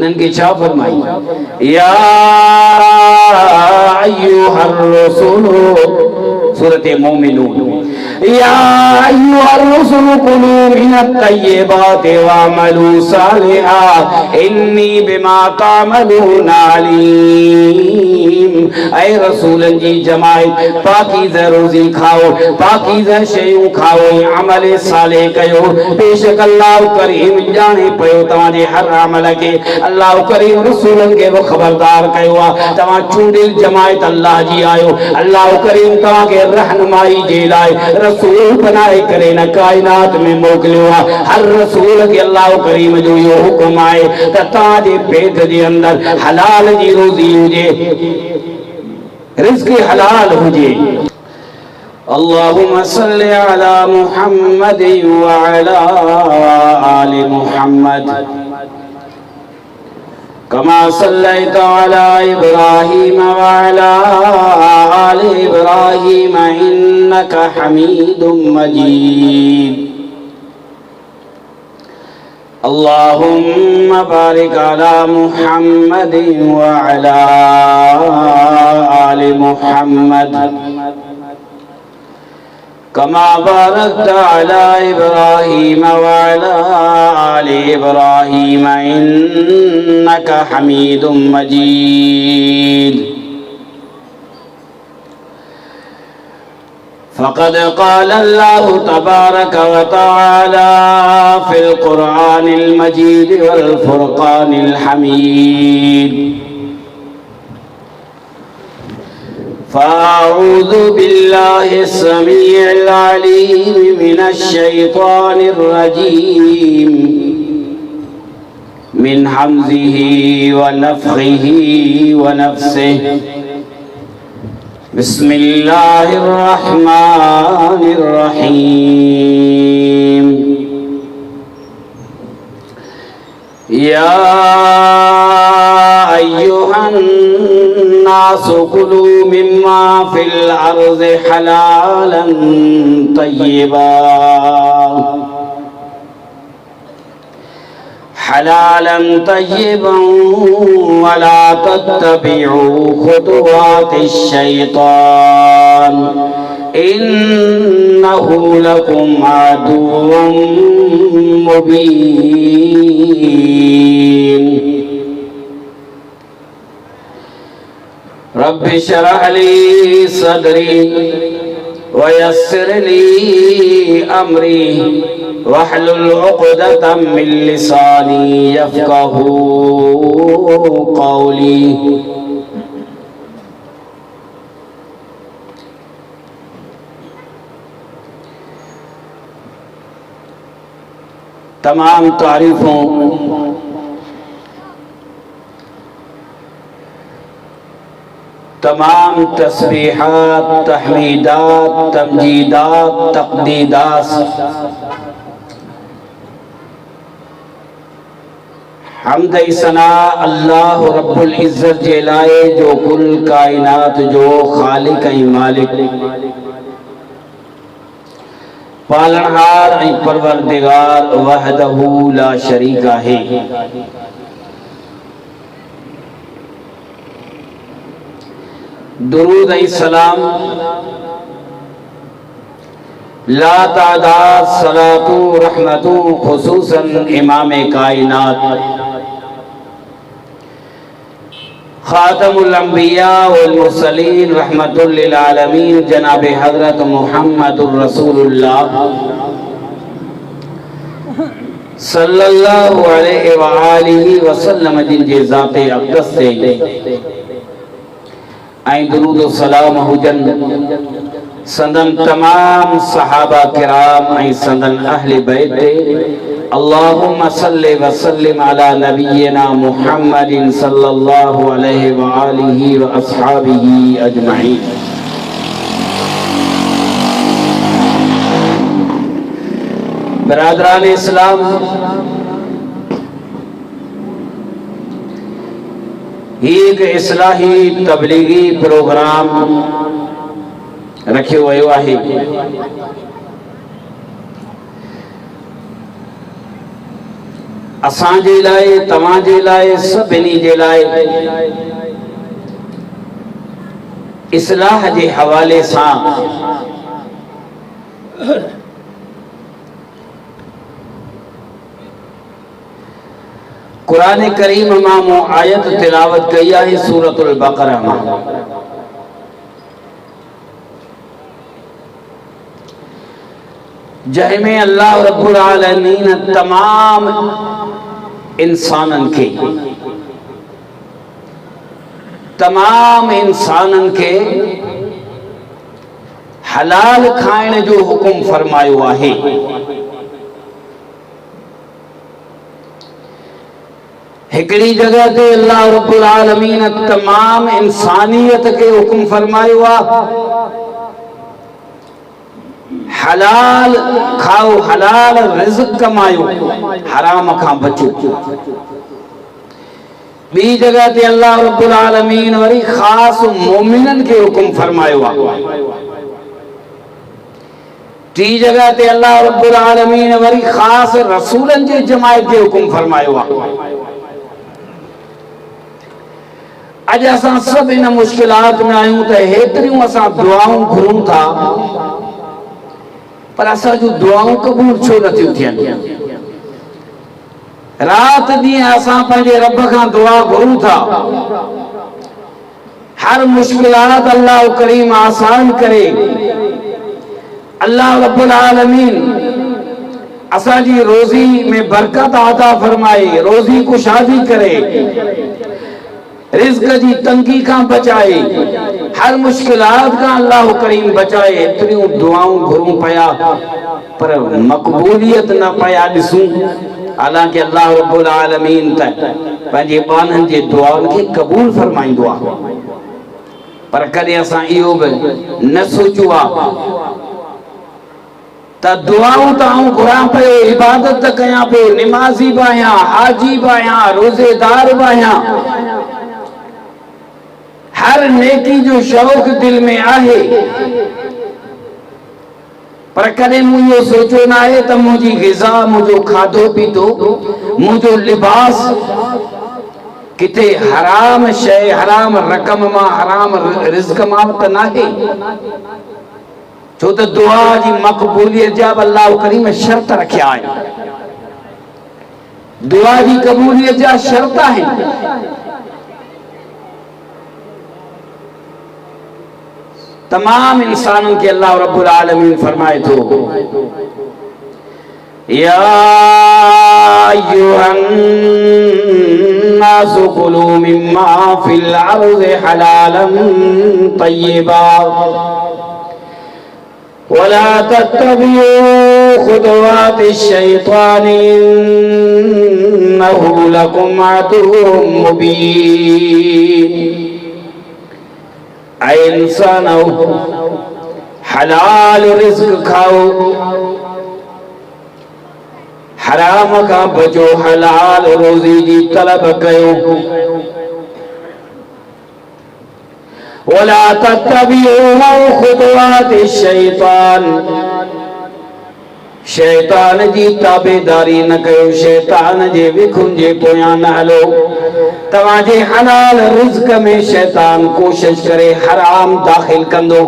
उन्हनि खे छा फरमाई या अय्युहर रसूल सूरत मोमिनून या अय्युहर रसूल कुलू मिनत तय्यिबाति वअमलू सालिहा इन्नी बिमा तामलून अलीम। ऐ रसूलन जी जमायत पाकीज़ा रोज़ी खाओ, पाकीज़ा शयूं खाओ, अमल साले कयो। बेशक अल्लाह करीम जाने पयो तव्हांजे हर अमल के। अल्लाह करीम रसूलन के वो खबरदार कयो आ तव्हां चूंडिल जमायत अल्लाह जी आयो। अल्लाह करीम तव्हां के रहनुमाई जे लाइ रसूल बनाए करे न कायनात में मोकिलियो आ। हर रसूल के अल्लाह करीम जो यो हुक्म आए त तव्हांजे पेट जे अंदर हलाल जी रोज़ी हुजे, रिज़्क़ हलाल हुजे। अल्लाहुम्मा सल्लि अला मुहम्मद व अला आलि मुहम्मद कमा सल्लैता अला इब्राहीम व अला आलि इब्राहीम इन्नका हमीदुम मजीद। अल्लाहुम्मा बारिक अला मुहम्मद व अला आलि मुहम्मद कमा बारकता अला इब्राहीम व अला आलि इब्राहीम इन्नका हमीदुम मजीद। फ़क़द क़ाल अल्लाहु तबारक व तआला फ़िल क़ुरआनिल मजीद वल फ़ुरक़ानिल हमीद। फ़अऊज़ु बिल्लाहिस समीइल अलीम मिनश शैतानिर रजीम मिन हम्ज़िही व नफ़्ख़िही व नफ़्सिही। बिस्मिल्लाहिर रहमानिर रहीम। या अय्युहन नासु कुलू मिम्मा फिल अर्ज़ि हलालन तय्यिबा वला तत्तबिउ खुतुवातिश शैतान इन्नहु लकुम अदुव्वुम मुबीन। रब्बि शरह ली सदरी व यस्सिर ली अमरी वहलुल उक़दतम मिन लिसानी यफ़क़हू क़ौली। तमाम तारीफों तमाम तस्बीहात तहमीदात तमजीदात तक़दीदात हम्द सना अल्लाह रब्बुल इज़्ज़त जे लाए जो कुल कायनात जो खालिक ऐं मालिक पालनहार ऐं परवरदिगार वहदहू ला शरीक आहे। दुरूद ऐं सलाम ला तादाद सलातू रहमतू खुसूसन इमाम कायनात खातमुल अंबिया वल मुरसलीन रहमतुल लिल आलमीन जनाब हजरत मुहम्मदुर रसूलुल्लाह सल्लल्लाहु अलैहि व आलिहि वसल्लम जिनके ज़ाते अक़दस से ऐं दुरूद सलाम हुजन संदन तमाम सहाबा किराम ऐं संदन अहले बैत अल्लाहुम्मा सल्लि व सल्लिम अला नबिय्यिना मुहम्मदिन सल्लल्लाहु अलैहि व आलिहि व अस्हाबिही अजमईन। बिरादरान इस्लाम, एक इस्लाही तबलीगी प्रोग्राम रखियो वयो आहे। असांजे लाइ, तव्हांजे लाइ, सभिनी जे लाइ इस्लाह जे हवाले सां कुरान करीम मां मो आयत तिलावत कई आहे सूरतुल बकरा मां। जंहिंमें अल्लाह रब्बुल आलमीन तमाम इंसाननि खे हलाल खाइण जो हुकुम फरमायो आहे। हिकड़ी जगह ते अल्लाह रब्बुल आलमीन तमाम इंसानियत के हुकुम फरमायो आहे हलाल खाओ, हलाल रिज़्क़ कमायो, हराम खां बचो। बी जगह ते अल्लाह रब्बुल आलमीन वरी खास मोमिनन के हुकुम फरमायो आहे। टी जगह ते अल्लाह रब्बुल आलमीन वरी खास रसूलन जे जमायत के हुकुम फरमायो आहे। अज असां सब इन मुश्किलात में आयूं त हेतरियूं असां दुआऊं घुरूं था, पर असां जो दुआऊं कबूल छो नथियूं थियनि। रात ॾींहुं असां पंहिंजे रब खां दुआ घुरूं था, हर मुश्किलात अल्लाह करीम आसान करे, अल्लाह रब्बुल आलमीन असांजी रोज़ी में बरकत अता फरमाए, रोज़ी कुशादी करे, रिज़्क़ जी तंगी का बचाए, हर मुश्किलात का अल्लाह करीम बचाए। एतिरियूं दुआऊं घुरूं पया पर मक़बूलियत न पया ॾिसूं। हालांकि अल्लाह रब्बुल आलमीन त पंहिंजे ॿारनि जे दुआउनि खे क़बूल फरमाईंदो आहे, पर कॾहिं असां इहो बि न सोचियो आहे त दुआऊं त आऊं घुरां पियो, इबादत कयां पियो, निमाज़ी बि आहियां, हाजी बि आहियां, रोज़ेदार बि आहियां, हर नेकी जो शौक़ दिल में आहे, पर कॾहिं मूं इहो सोचियो न आहे त मुंहिंजी ग़िज़ा, मुंहिंजो खाधो पीतो, मुंहिंजो लिबास किथे हराम शइ, हराम रक़म मां, हराम रिज़्क़ मां त नाहे। छो त दुआ जी मक़बूलियत जा अल्लाह करीम शर्त रखिया आहिनि, दुआ जी क़बूलियत जा शर्त आहिनि। तमाम इंसानों के अल्लाह रब्बुल आलमीन फरमाए तो या अय्युहन नासु कुलू मिम्मा फिल अर्ज़ि हलालन तय्यिबा वला तत्तबिऊ खुतवातिश शैतान इन्नहु लकुम अदुव्वुम मुबीन। इंसान हलाल रिज़्क़ खाओ, हराम का बचो, हलाल रोज़ी जी तलब कयो। वला तत्तबिऊ खुतवातिश शैतान, शैतान जी ताबेदारी न कयो, शैतान जे विखुन जे पोयां न हलो। तवाजे हलाल रिज़्क़ में शैतान कोशिश करे हराम दाखिल कंदो,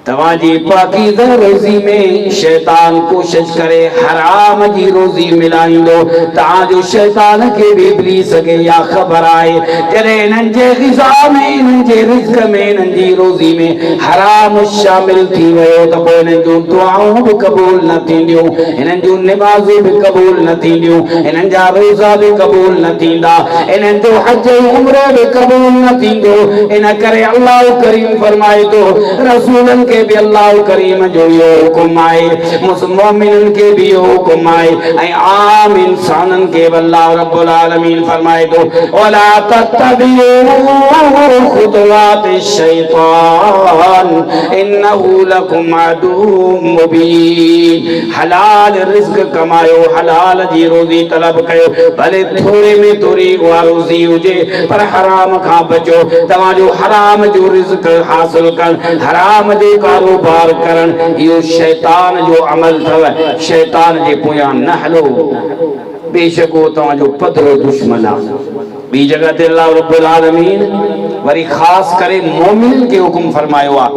तवाजी पाकीज़ा रोज़ी में शैतान कोशिश करे हराम जी रोज़ी मिलाइंदो। ताजो शैतान के भी इब्लीस के या खबर आए जरे इन्हनि जे ग़िज़ा में, इन्हनि जे रिज़्क़ में, इन्हनि जी रोज़ी में हराम शामिल थी वियो त पोइ इन्हनि जूं दुआऊं बि क़बूल न थींदियूं, इन्हनि जूं निमाज़ूं बि क़बूल न थींदियूं, इन्हनि जा रोज़ा बि क़बूल न थींदा, इन्हनि जो हज उम्रो बि क़बूल न थींदो। इन करे अल्लाह करीम फरमाए तो रसूलन के भी अल्लाह करीम जो यो हुकुम आए, मुस्लिमन के भी यो हुकुम आए, ऐं आम इंसानन के अल्लाह रब्बुल आलमीन फरमाए तो वला तत्तबिऊ खुतवातिश शैतान इन्नहु लकुम अदुव्वुम मुबीन। हलाल रिज़्क़ कमायो, हलाल जी रोज़ी तलब कयो, भले थोड़े में थोड़ी उहा रोज़ी हुजे पर हराम खां बचो। तव्हांजो हराम जो रिज़्क़ हासिल कर, हराम जे कारोबार करण यो शैतान जो अमल थव शैतान जे पोयां न हलो बेशक वो तव्हां जो पधरो दुश्मन आहे। बी जगह ते अल्लाह रब्बुल आलमीन वरी खास करे मोमिन के हुक्म फरमायो आ।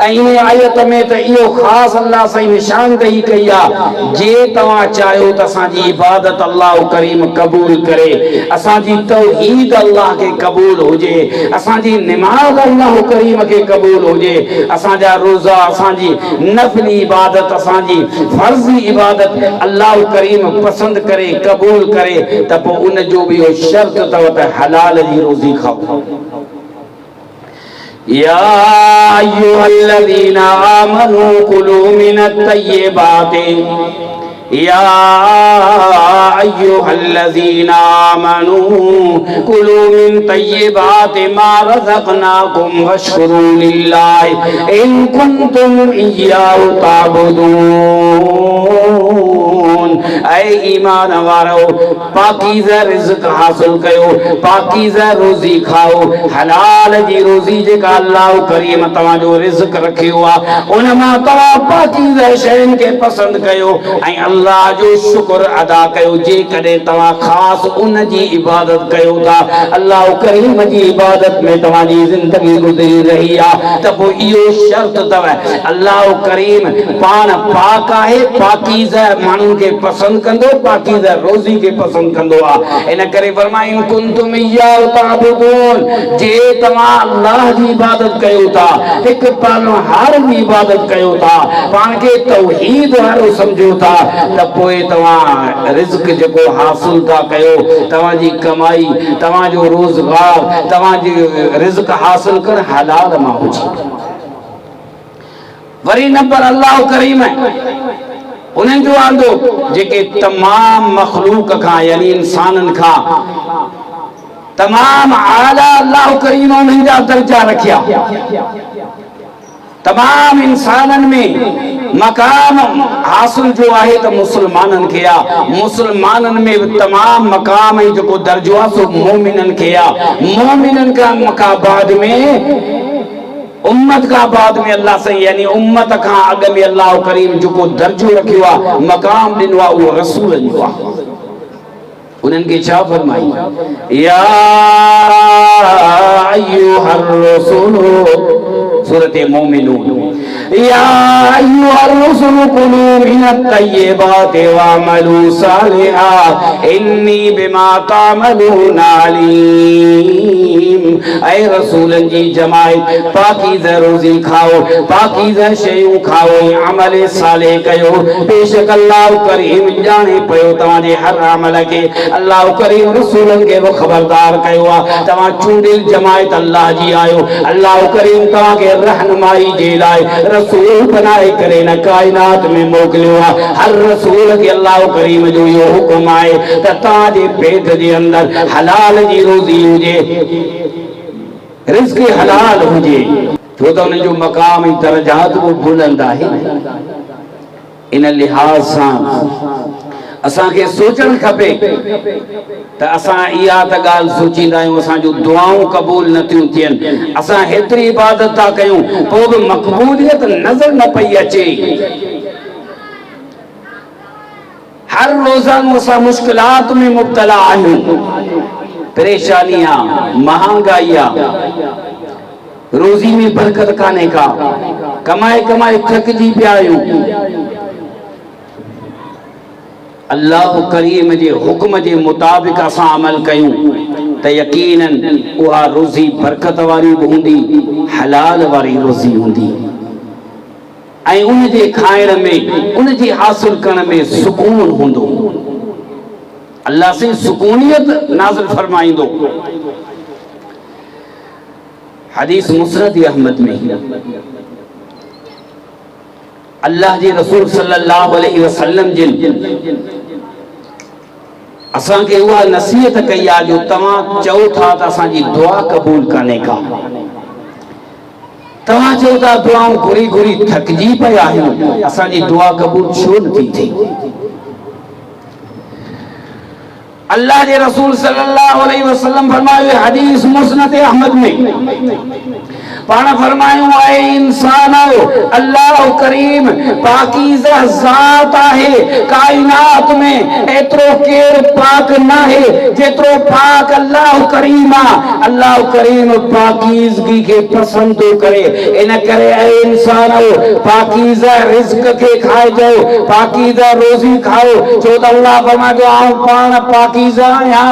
इन आयत में त इहो खास अल्लाह सही निशानदेही कई आ जे तव्हां चाहियो त असांजी इबादत अल्लाह करीम कबूल करे, असांजी तौहीद अल्लाह के कबूल हुजे, असांजी नमाज अल्लाह करीम के कबूल हुजे, असांजा रोजा असांजी नफली इबादत असांजी फर्जी इबादत अल्लाह करीम पसंद करे कबूल करे त पोइ उन जो भी शर्त तव त हलाल जी रोजी खाओ। या अय्युहल्लज़ीना आमनू कुलू मिनत तय्यिबाति या अय्युहल्लज़ीना आमनू कुलू मिन तय्यिबाति मा रज़क़नाकुम वश्कुरू लिल्लाहि इन कुंतुम इय्याहु ताबुदून। ऐ ईमान वारो पाकीज़ा रिज़्क़ हासिल कयो, पाकीज़ा रोज़ी खाओ, हलाल जी रोज़ी जेका अल्लाह करीम तव्हां जो रिज़्क़ रखियो आ उन मां तव्हां पाकीज़ा शयुनि खे पसंद कयो ऐं अल्लाह जो शुक्र अदा कयो। जेकॾहिं तव्हां ख़ासि उन जी इबादत कयो था, अल्लाह करीम जी इबादत में तव्हांजी ज़िंदगी गुज़री रही आहे त पोइ इहो शर्त अथव अल्लाह करीम पाण पाक आहे, पाकीज़ा माण्हुनि खे पसंद कंदो, पाकीज़ा रोज़ी के पसंद कंदो आ। इन करे फरमाइन कुंतुम इय्याहु ताबुदून जे तव्हां अल्लाह जी इबादत कयो था, हिक पालनहार जी इबादत कयो था, पाण खे तौहीद वारो समझो था त पोइ तव्हां रिज़्क जेको हासिल था कयो, तव्हांजी कमाई, तव्हांजो रोज़गार, तव्हांजी रिज़्क हासिल कर हलाल मां हुजे। वरी नंबर अल्लाह करीम उन्हनि जो आंदो जेके तमाम मखलूक खां यानी इंसाननि खां तमाम आला अल्लाह करीम उन्हनि जा दर्जा रखिया। तमाम इंसाननि में मकाम हासिल जो आहे त मुसलमाननि खे आ, मुसलमाननि में तमाम मकाम ऐं जेको दर्जो आहे सो मोमिननि खे आ। मोमिननि खां मका बाद में उम्मत का बाद में अल्लाह से यानी उम्मत का अग में अल्लाह करीम जो दर्जो रखियो आ मकाम दिनो आ वो रसूल जो आ। उन्हनि खे छा फरमाई या अय्युहर रसूल सूरत मोमिनून या अय्युहर रसूल कुलू मिनत तय्यिबाति वअमलू सालिहा इन्नी बिमा तामलून अलीम। ऐ रसूलन जी जमात पाकीज़ा रोज़ी खाओ, पाकीज़ा शयूं खाओ, अमल सालिह कयो, बेशक अल्लाह करीम जाने पयो तव्हांजे हर अमल खे। अल्लाह करीम रसूलन खे खबरदार कयो आ तव्हां चूंडियल जमात अल्लाह जी आयो। अल्लाह करीम तव्हां खे रहनुमाई जे लाइ रसूल बनाए करे न कायनात में मोकिलियो आ। हर रसूल खे अल्लाह करीम जो इहो हुकुम आहे त तव्हांजे पेट जे अंदर हलाल जी रोज़ी हुजे, रिज़्क़ हलाल हुजे, छो त उन जो मकाम ऐं दर्जात वो बुलंद आहे। इन लिहाज़ सां असांखे सोचणु खपे त असां इहा त ॻाल्हि सोचींदा आहियूं असांजूं दुआऊं क़बूल नथियूं थियनि, असां हेतिरी इबादत था कयूं पोइ बि मक़बूलियत नज़र न पई अचे। हर रोज़ानो असां मुश्किलात में मुब्तला आहियूं, परेशानी आहे, महांगाई आहे, रोज़ी में बरकत कान्हे का, कमाए कमाए थकिजी पिया आहियूं। अल्लाह करीम जे हुक्म जे मुताबिक़ असां अमल कयूं त यकीनन उहा रोज़ी बरकत वारी बि हूंदी, हलाल वारी रोज़ी हूंदी ऐं उन जे खाइण में उन जी हासिल करण में सुकून हूंदो। अल्लाह से सुकूनियत नाज़िल फरमाईंदो। हदीस मुस्नद अहमद में अल्लाह जे रसूल सल्लल्लाहु अलैहि वसल्लम जिन असांखे उहा नसीहत कई आहे जो तव्हां चओ था त असांजी दुआ क़बूल कान्हे का, तव्हां चओ था दुआऊं घुरी घुरी थकिजी पिया आहियूं, असांजी दुआ क़बूल छो नथी थिए? अल्लाह के रसूल सल्लल्लाहु अलैहि वसल्लम फरमायो हदीस मुस्नद अहमद में पाण फरमायो है इंसान अल्लाह करीम पाकीज़ा ज़ात है कायनात में एतरो केर पाक ना है जेतरो पाक अल्लाह करीम आ अल्लाह करीम पाकीज़गी के पसंद तो करे इन करे है इंसान पाकीज़ा रिज़्क के खाए जाओ पाकीज़ा रोज़ी खाओ जो अल्लाह फरमायो आऊं पाण पाकीज़ा आया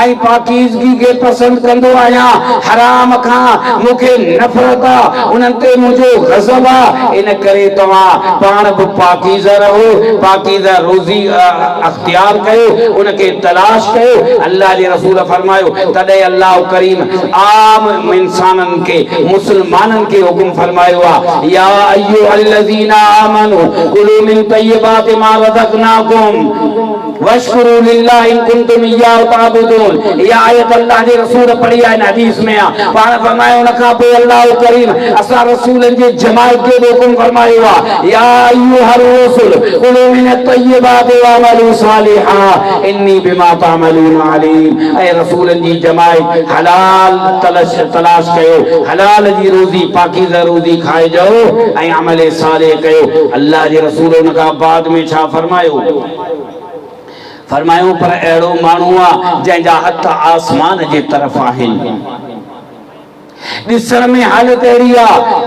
आई पाकीज़गी के पसंद कंदो आया हराम खा मुखे नफरत उनते मुझे गज़ब इन करे तवा पाण भी पाकीज़ा रहो पाकीज़ा रोज़ी अख्तियार कयो उनके तलाश कयो अल्लाह के रसूल फरमायो तदे अल्लाह करीम आम इंसानन के मुसलमानन के हुक्म फरमायो या अय्युहल्लज़ीना आमनू कुलू मिन तय्यिबाति मा रज़क़नाकुम वश्कुरू लिल्लाहि इन कुंतुम इय्याहु ताबुदून या आयत अल्लाह के रसूल पढ़ी है हदीस में पाण फरमायो उनका पे अल्लाह करीम असा रसूलन जे जमात के हुक्म फरमायो या अय्युहर रसूल कुलू मिन तय्यिबाति व अमलू सालिहा इन्नी बिमा तामलून अलीम ए रसूलन जी जमात हलाल तलाश कयो हलाल जी रोजी पाकीज़ा रोजी खाए जाओ ए अमल सालिह कयो अल्लाह के रसूल उनका बाद में छा फरमायो फरमायो पर एड़ो मानू जैजा हथ आसमान जे तरफ आहिन दिसण में हालत अड़ी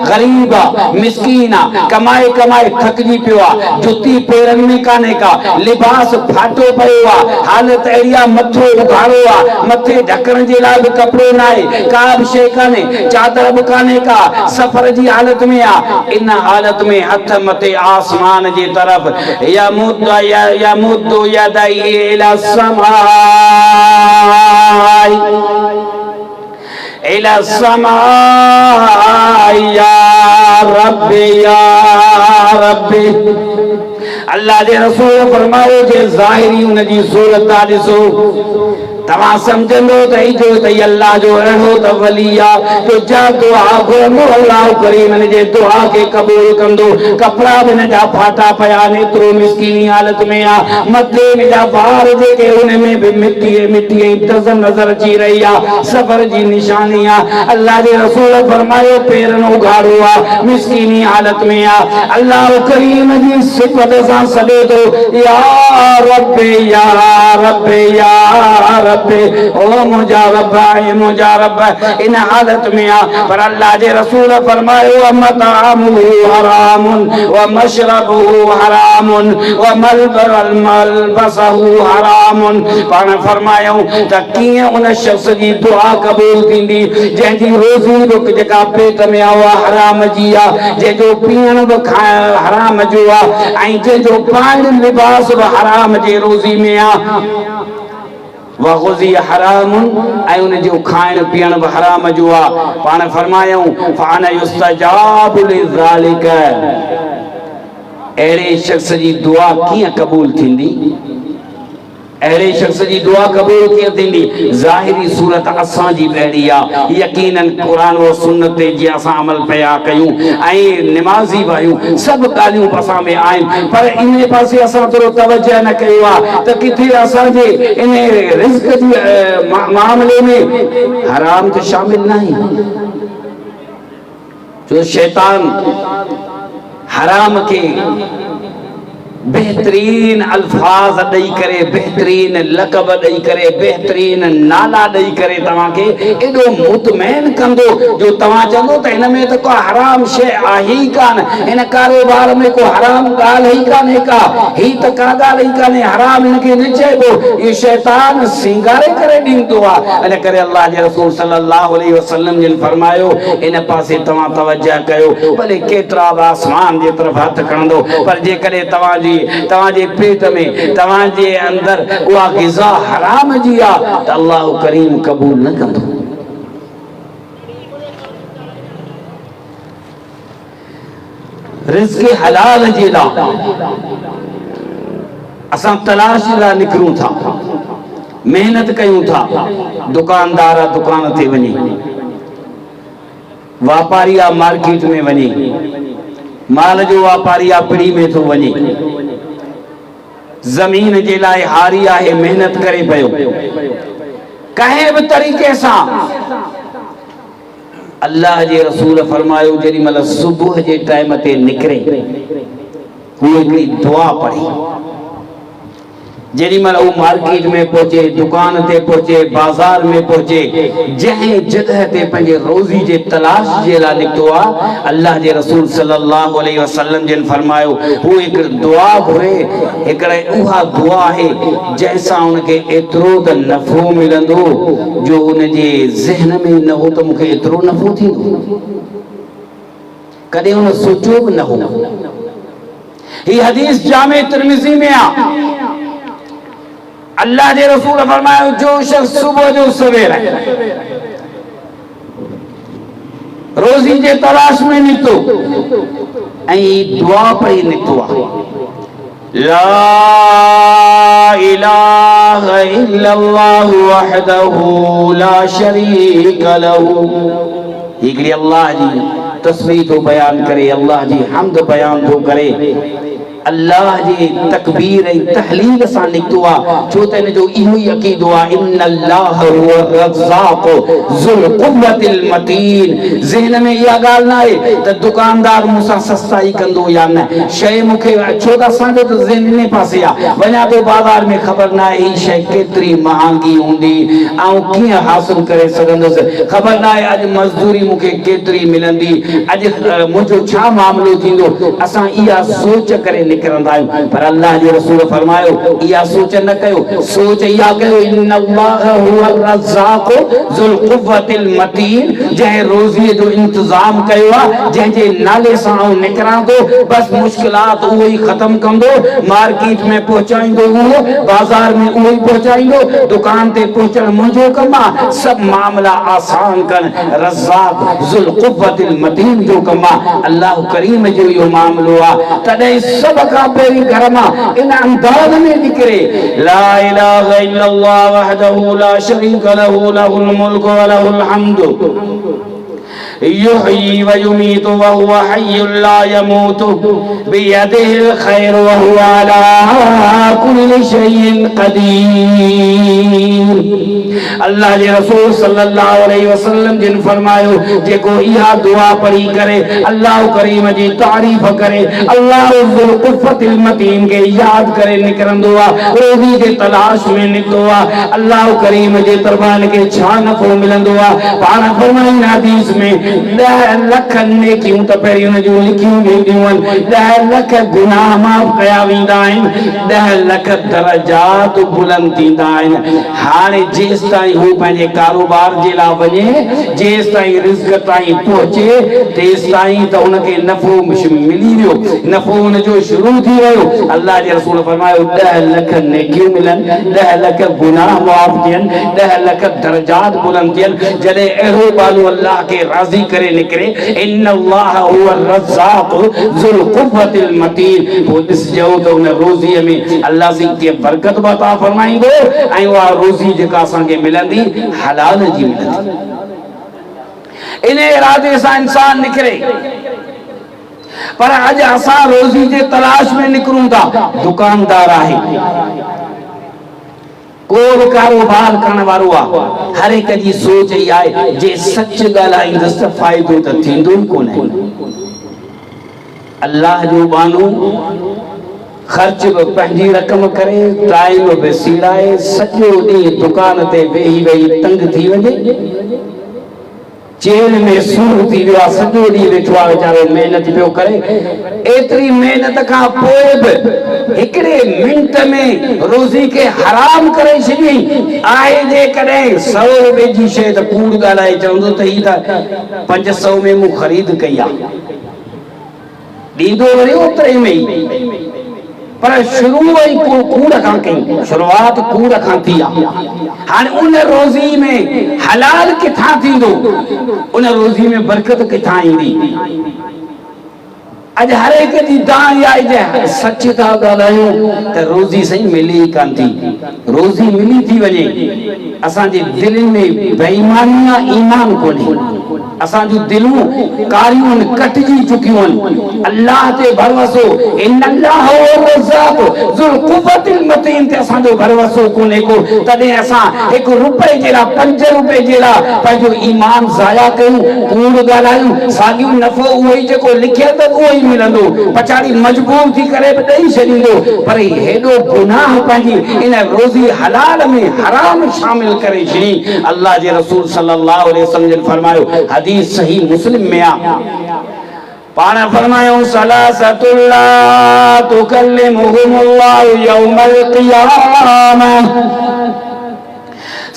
गरीब मिस्कीन कमाए कमाए थकजी पियो जुती पेरन में काने का लिबास फाटो पयो हालत अड़ी मथो उघाड़ो मथे ढकण जे लाइ कपड़ो ना का भी शे काने चादर भी काने का सफर जी हालत में इन हालत में हथ मथे आसमान जे तरफ या मुद्दो यदाई इला समाई इला समाई या रब्बी अल्लाह के रसूल फरमायो जे ज़ाहिरी उन जी सूरत ॾिसो तवा समझंदो त जो तई अल्लाह जो अहिड़ो त वलिया जो जा दुआ घुरंदो अल्लाह करीम इन जे दुआ के कबूल कंदो कपड़ा भी न जा फाटा पया नेतरो मिस्कीनी हालत में मथे में जा बार जेके उन में भी मिट्टी तज़न नजर अची रही सफर जी निशानी अल्लाह के रसूल फरमायो पेरन उघाड़ो मिस्कीनी हालत में अल्लाह करीम जी सिफत सां सॾे थो या रब्बे या रब्बे या ओ मुझा रब इन हालत में पर अल्लाह के रसूल फरमायो मतामुहु हरामुन व मशरबुहु हरामुन व मलबसहु हरामुन पाण फरमायो त कीअं उन शख्स जी दुआ कबूल थींदी जंहिंजी रोज़ी रुक जेका पेट में हराम जी जंहिंजो पीअण बि हराम जो ऐं जंहिंजो पाइण लिबास बि हराम जे रोज़ी में वग़ुज़ी हरामुन ऐं उन जो खाइण पीअण बि हराम जो पाण फरमायूं फाना युस्तजाबु लिज़ालिक अहिड़े शख्स जी दुआ कीअं क़बूल थींदी अहिड़े शख्स जी दुआ कबूल कीअं थींदी ज़ाहिरी सूरत असां जी अहिड़ी आहे यकीनन क़ुरान व सुन्नत जे असां अमल पिया कयूं ऐं निमाज़ी बि आहियूं सभु ॻाल्हियूं असां में आहिनि पर इन पासे असां थोरो तवजह न कयो आहे त किथे असांजे इन रिज़्क जे मामले में हराम त शामिल न आहे जो शैतान हराम के बेहतरीन अल्फाज दई करे बेहतरीन लक़ब दई करे बेहतरीन नाला दई करे तवा के एडो मुतमैन कंदो जो तवा चंदो त इन में तो को हराम शे आही कान इन कारोबार में को हराम गाल ही काने का ही त का गाल ही काने हराम इनके न चेबो ये शैतान सिंगारे करे दींदो आ अने करे अल्लाह के रसूल सल्लल्लाहु अलैहि वसल्लम जिन फरमायो इन पासे तवा तवज्जो कयो भले केतरा आसमान जे तरफ हाथ खणंदो पर जे करे तवा जी तवाजे पेट में तवाजे अंदर उहा ग़िज़ा हराम जी आ त अल्लाह करीम कबूल न कंदो रिज़्क़ हलाल जे लाइ असां तलाश लाइ निकरूं था मेहनत कयूं था दुकानदार दुकान ते वञी वापारी मार्केट में वञी माल जो वापारी पिड़ी में थो वञे ज़मीन जे लाइ हारी आहे, मेहनत करे पियो कंहिं बि तरीक़े सां। अल्लाह जे रसूल फरमायो जेॾी महिल सुबुह जे टाइम ते निकिरे हू हिकिड़ी दुआ पढ़े, जेॾी महिल हू मार्केट में पहुचे, दुकान ते पहुचे, बाज़ार में पहुचे, जंहिं जगह ते पंहिंजे रोज़ी जे तलाश जे लाइ निकितो आहे, अल्लाह जे रसूल सल्लल्लाहु अलैहि वसल्लम जिन फरमायो हू हिकु दुआ घुरे। हिकिड़े उहा दुआ आहे जंहिंसां उनखे एतिरो त नफ़ो मिलंदो जो उनजे ज़हन में न हो त मूंखे एतिरो नफ़ो थींदो, कॾहिं उन सोचियो बि न हो। हीअ हदीस जामे तिरमिज़ी में आहे। अल्लाह जे रसूल फरमायो जो शख्स सुबह जो सवेरे रोज़ी जे तलाश में निकतो ऐं दुआ पढ़ी निकतो आहे, ला इलाहा इल्लल्लाहु वहदहु ला शरीक लहू, हिकिड़ी अल्लाह जी तस्बीह तो बयान करे, अल्लाह जी हम्द बयान तो करे, अल्लाह जी तकबीर ऐं तहलील सां निकतो आहे। छो त इन जो इहो ई अक़ीदो आहे, इन्नल्लाह हुव रज़्ज़ाक़ ज़ुल क़ुव्वतिल मतीन। ज़हन में इहा ॻाल्हि न आहे त दुकानदार मूंसां सस्ताई कंदो या न, शइ मूंखे छो त असांजो त ज़हन इन पासे आहे, वञा थो बाज़ार में ख़बर न आहे हीअ शइ केतिरी महांगी हूंदी ऐं कीअं हासिल करे सघंदुसि, ख़बर न आहे अॼु मज़दूरी मूंखे केतिरी मिलंदी, अॼु मुंहिंजो छा मामिलो थींदो। असां इहा सोच करे निकिरंदा आहियूं, पर अल्लाह जो रसूल फरमायो इहा सोच न कयो, सोच इहा कयो, इन्नल्लाह हुवल रज़्ज़ाक़ ज़ुल क़ुव्वतिल मतीन, जंहिं रोज़ीअ जो इंतज़ाम कयो आहे, जंहिंजे नाले सां आउं निकिरां थो, बसि मुश्किलात उहो ई ख़त्म कंदो, मार्केट में पहुचाईंदो उहो, बाज़ार में उहो ई पहुचाईंदो, दुकान ते पहुचण मुंहिंजो कमु आहे, सभु मामला आसान कनि रज़्ज़ाक़ ज़ुल क़ुव्वतिल मतीन जो कमु आहे। अल्लाह करीम जो इहो मामलो आहे। तॾहिं सभ खां पहिरीं घर मां इन अंदाज़ में निकिरे, ला इलाहा इल्लल्लाह वहदहु ला शरीक लहू लहुल मुल्कु व लहुल हम्दु युहयी व युमीतु व हुवा हय्युन ला यमूतु बियदिहिल खैरु व हुवा अला कुल्लि शैइन क़दीर। अल्लाह जे रसूल सल्लल्लाहु अलैहि वसल्लम जिन फरमायो जेको इहा दुआ पढ़ी करे, अल्लाह करीम जी तारीफ़ करे, अल्लाह ज़ुल क़ुव्वतिल मतीन के याद करे निकिरंदो आहे, रोज़ी जे तलाश में निकितो आहे, अल्लाह करीम जे दरबार खे छा नफ़ो मिलंदो आहे। पाण फरमाईंदा हदीस में 10 लख नेकियूं त पहिरीं उन जूं लिखियूं वेंदियूं आहिनि, 10 लख गुनाह माफ़ कया वेंदा आहिनि, 10 लख दरजात बुलंद थींदा आहिनि। हाणे जेसि ताईं हू पंहिंजे कारोबार जे लाइ वञे, जेसि ताईं रिज़्क़ ताईं पहुचे, तेसि ताईं त उनखे नफ़ो मिली वियो, नफ़ो उनजो शुरू थी वियो। अल्लाह जे रसूल फरमायो 10 लख नेकियूं मिलनि, 10 लख गुनाह माफ़ थियनि, 10 लख दरजात बुलंद थियनि। जॾहिं अहिड़ो बालो अल्लाह के राज़ी करे निकिरे, इन्नल्लाह हुवल रज़्ज़ाक़ ज़ुल क़ुव्वतिल मतीन, पोइ ॾिसजो त उन रोज़ीअ में अल्लाह जी कीअं बरकत अता फरमाईंदो ऐं उहा रोज़ी जेका असांखे मिलंदी हलाल जी मिलंदी। इन इरादे सां इंसान निकिरे, पर अॼु असां रोज़ी जे तलाश में निकिरूं था। दुकानदार आहे, को बि कारोबार करण वारो आहे, हर हिक जी सोच ई आहे जे सच ॻाल्हाईंदुसि त फ़ाइदो त थींदो ई कोन्हे। अल्लाह जो बानो ख़र्च बि पंहिंजी रक़म करे, टाइम बि सीड़ाए, सॼो ॾींहुं दुकान ते वेही वेही तंग थी वञे, जेल में सूर थी वियो आहे, सॼो ॾींहुं वेठो आहे वीचारो, महिनत पियो करे, एतिरी महिनत खां पोइ बि हिकिड़े मिंट में रोज़ी खे हराम करे छॾी आहे। जेकॾहिं 100 रुपए जी शइ त कूड़ ॻाल्हाए चवंदो त ही त 500 में मूं ख़रीद कई आहे, ॾींदो वरी ओतिरे में ई, पर शुरू ई कूड़ खां कई, शुरूआत कूड़ खां थी आहे। हाणे उन रोज़ी में हलाल किथां थींदो, उन रोज़ी में बरकत किथां ईंदी। अॼु हर हिक जी दां इहा आहे, सच था ॻाल्हायूं त रोज़ी सही मिली ई कान थी, रोज़ी मिली थी वञे, असांजे दिलि में बेईमानी ईमान कोन्हे। असां जूं दिलूं कारियूं कटजी चुकियूं अल्लाह ते भरवसो इन अल्लाह हुव रज़्ज़ाक़ ज़ुल क़ुव्वतिल मतीन ते असां जो भरवसो कोने को तदे असां 1 रुपए जेड़ा 5 रुपए जेड़ा पंहिंजो ईमान ज़ाया कयूं कूड़ ॻाल्हायूं साॻियो नफ़ो उहो ई जेको लिखियल त उहो ई मिलंदो पछाड़ी मजबूर थी करे बि ॾेई छॾींदो पर हेॾो गुनाह पंहिंजी इन रोज़ी हलाल में हराम शामिल करे छॾी अल्लाह जे रसूल सल्लल्लाहु अलैहि वसल्लम फरमायो हदीस सही मुस्लिम में आ पाण फरमायो सलासतुल्ला तुकल्लिमुहुमुल्लाहु यौमल क़ियामह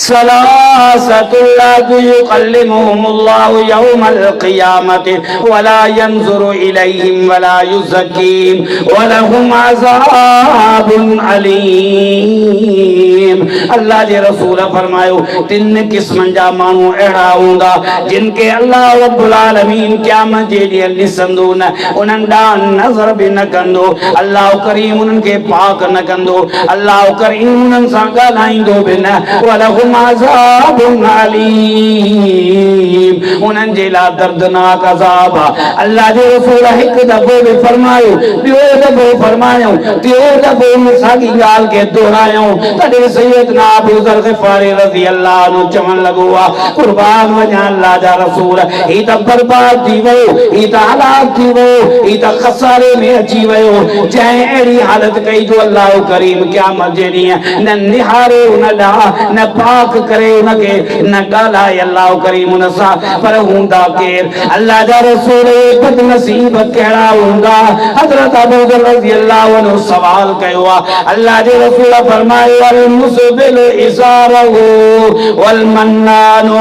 सलासतुल्ला युकल्लिमुहुमुल्लाहु यौमल क़ियामति वला यंज़ुरु इलैहिम वला युज़क्कीहिम वलहुम अज़ाबुन अलीम अल्लाह जे रसूल फरमायो 3 किस्मन जा माण्हू अहिड़ा हूंदा जिनके अल्लाह रब्बुल आलमीन क़यामत जे ॾींहुं ॾिसंदो न उन्हनि ॾांहुं नज़र बि न कंदो अल्लाह करीम उन्हनि खे पाक न कंदो अल्लाह करीम उन्हनि सां ॻाल्हाईंदो बि न वलहुम अज़ाबुन अलीम उन्हनि जे लाइ दर्दनाक अज़ाब अल्लाह जे रसूल हिकु दफ़ो बि फरमायो ॿियो दफ़ो फरमायो टियों दफ़ो साॻी ॻाल्हि खे दोहरायूं तॾहिं सैयदना अबू ज़र ग़िफ़ारी रज़ी अल्लाह अन्हु चवण लॻो कुर्बान वञा अल्लाह जा रसूल ही त बर्बाद थी वियो ही त हलाक थी वियो ही त खसारे में अची वियो जंहिं अहिड़ी हालत कई जो अल्लाह करीम क़यामत जे ॾींहुं न निहारे उन ॾांहुं न पाक करे उनके न ॻाल्हाए अल्लाह करीम उन सां पर हूंदा केर अल्लाह जा रसूल बदनसीब कहिड़ा हूंदा हज़रत अबू ज़र रज़ी अल्लाह अन्हु सवाल कयो अल्लाह जे रसूल फरमायो अल मुसबिल इज़ारहु वल मन्नानु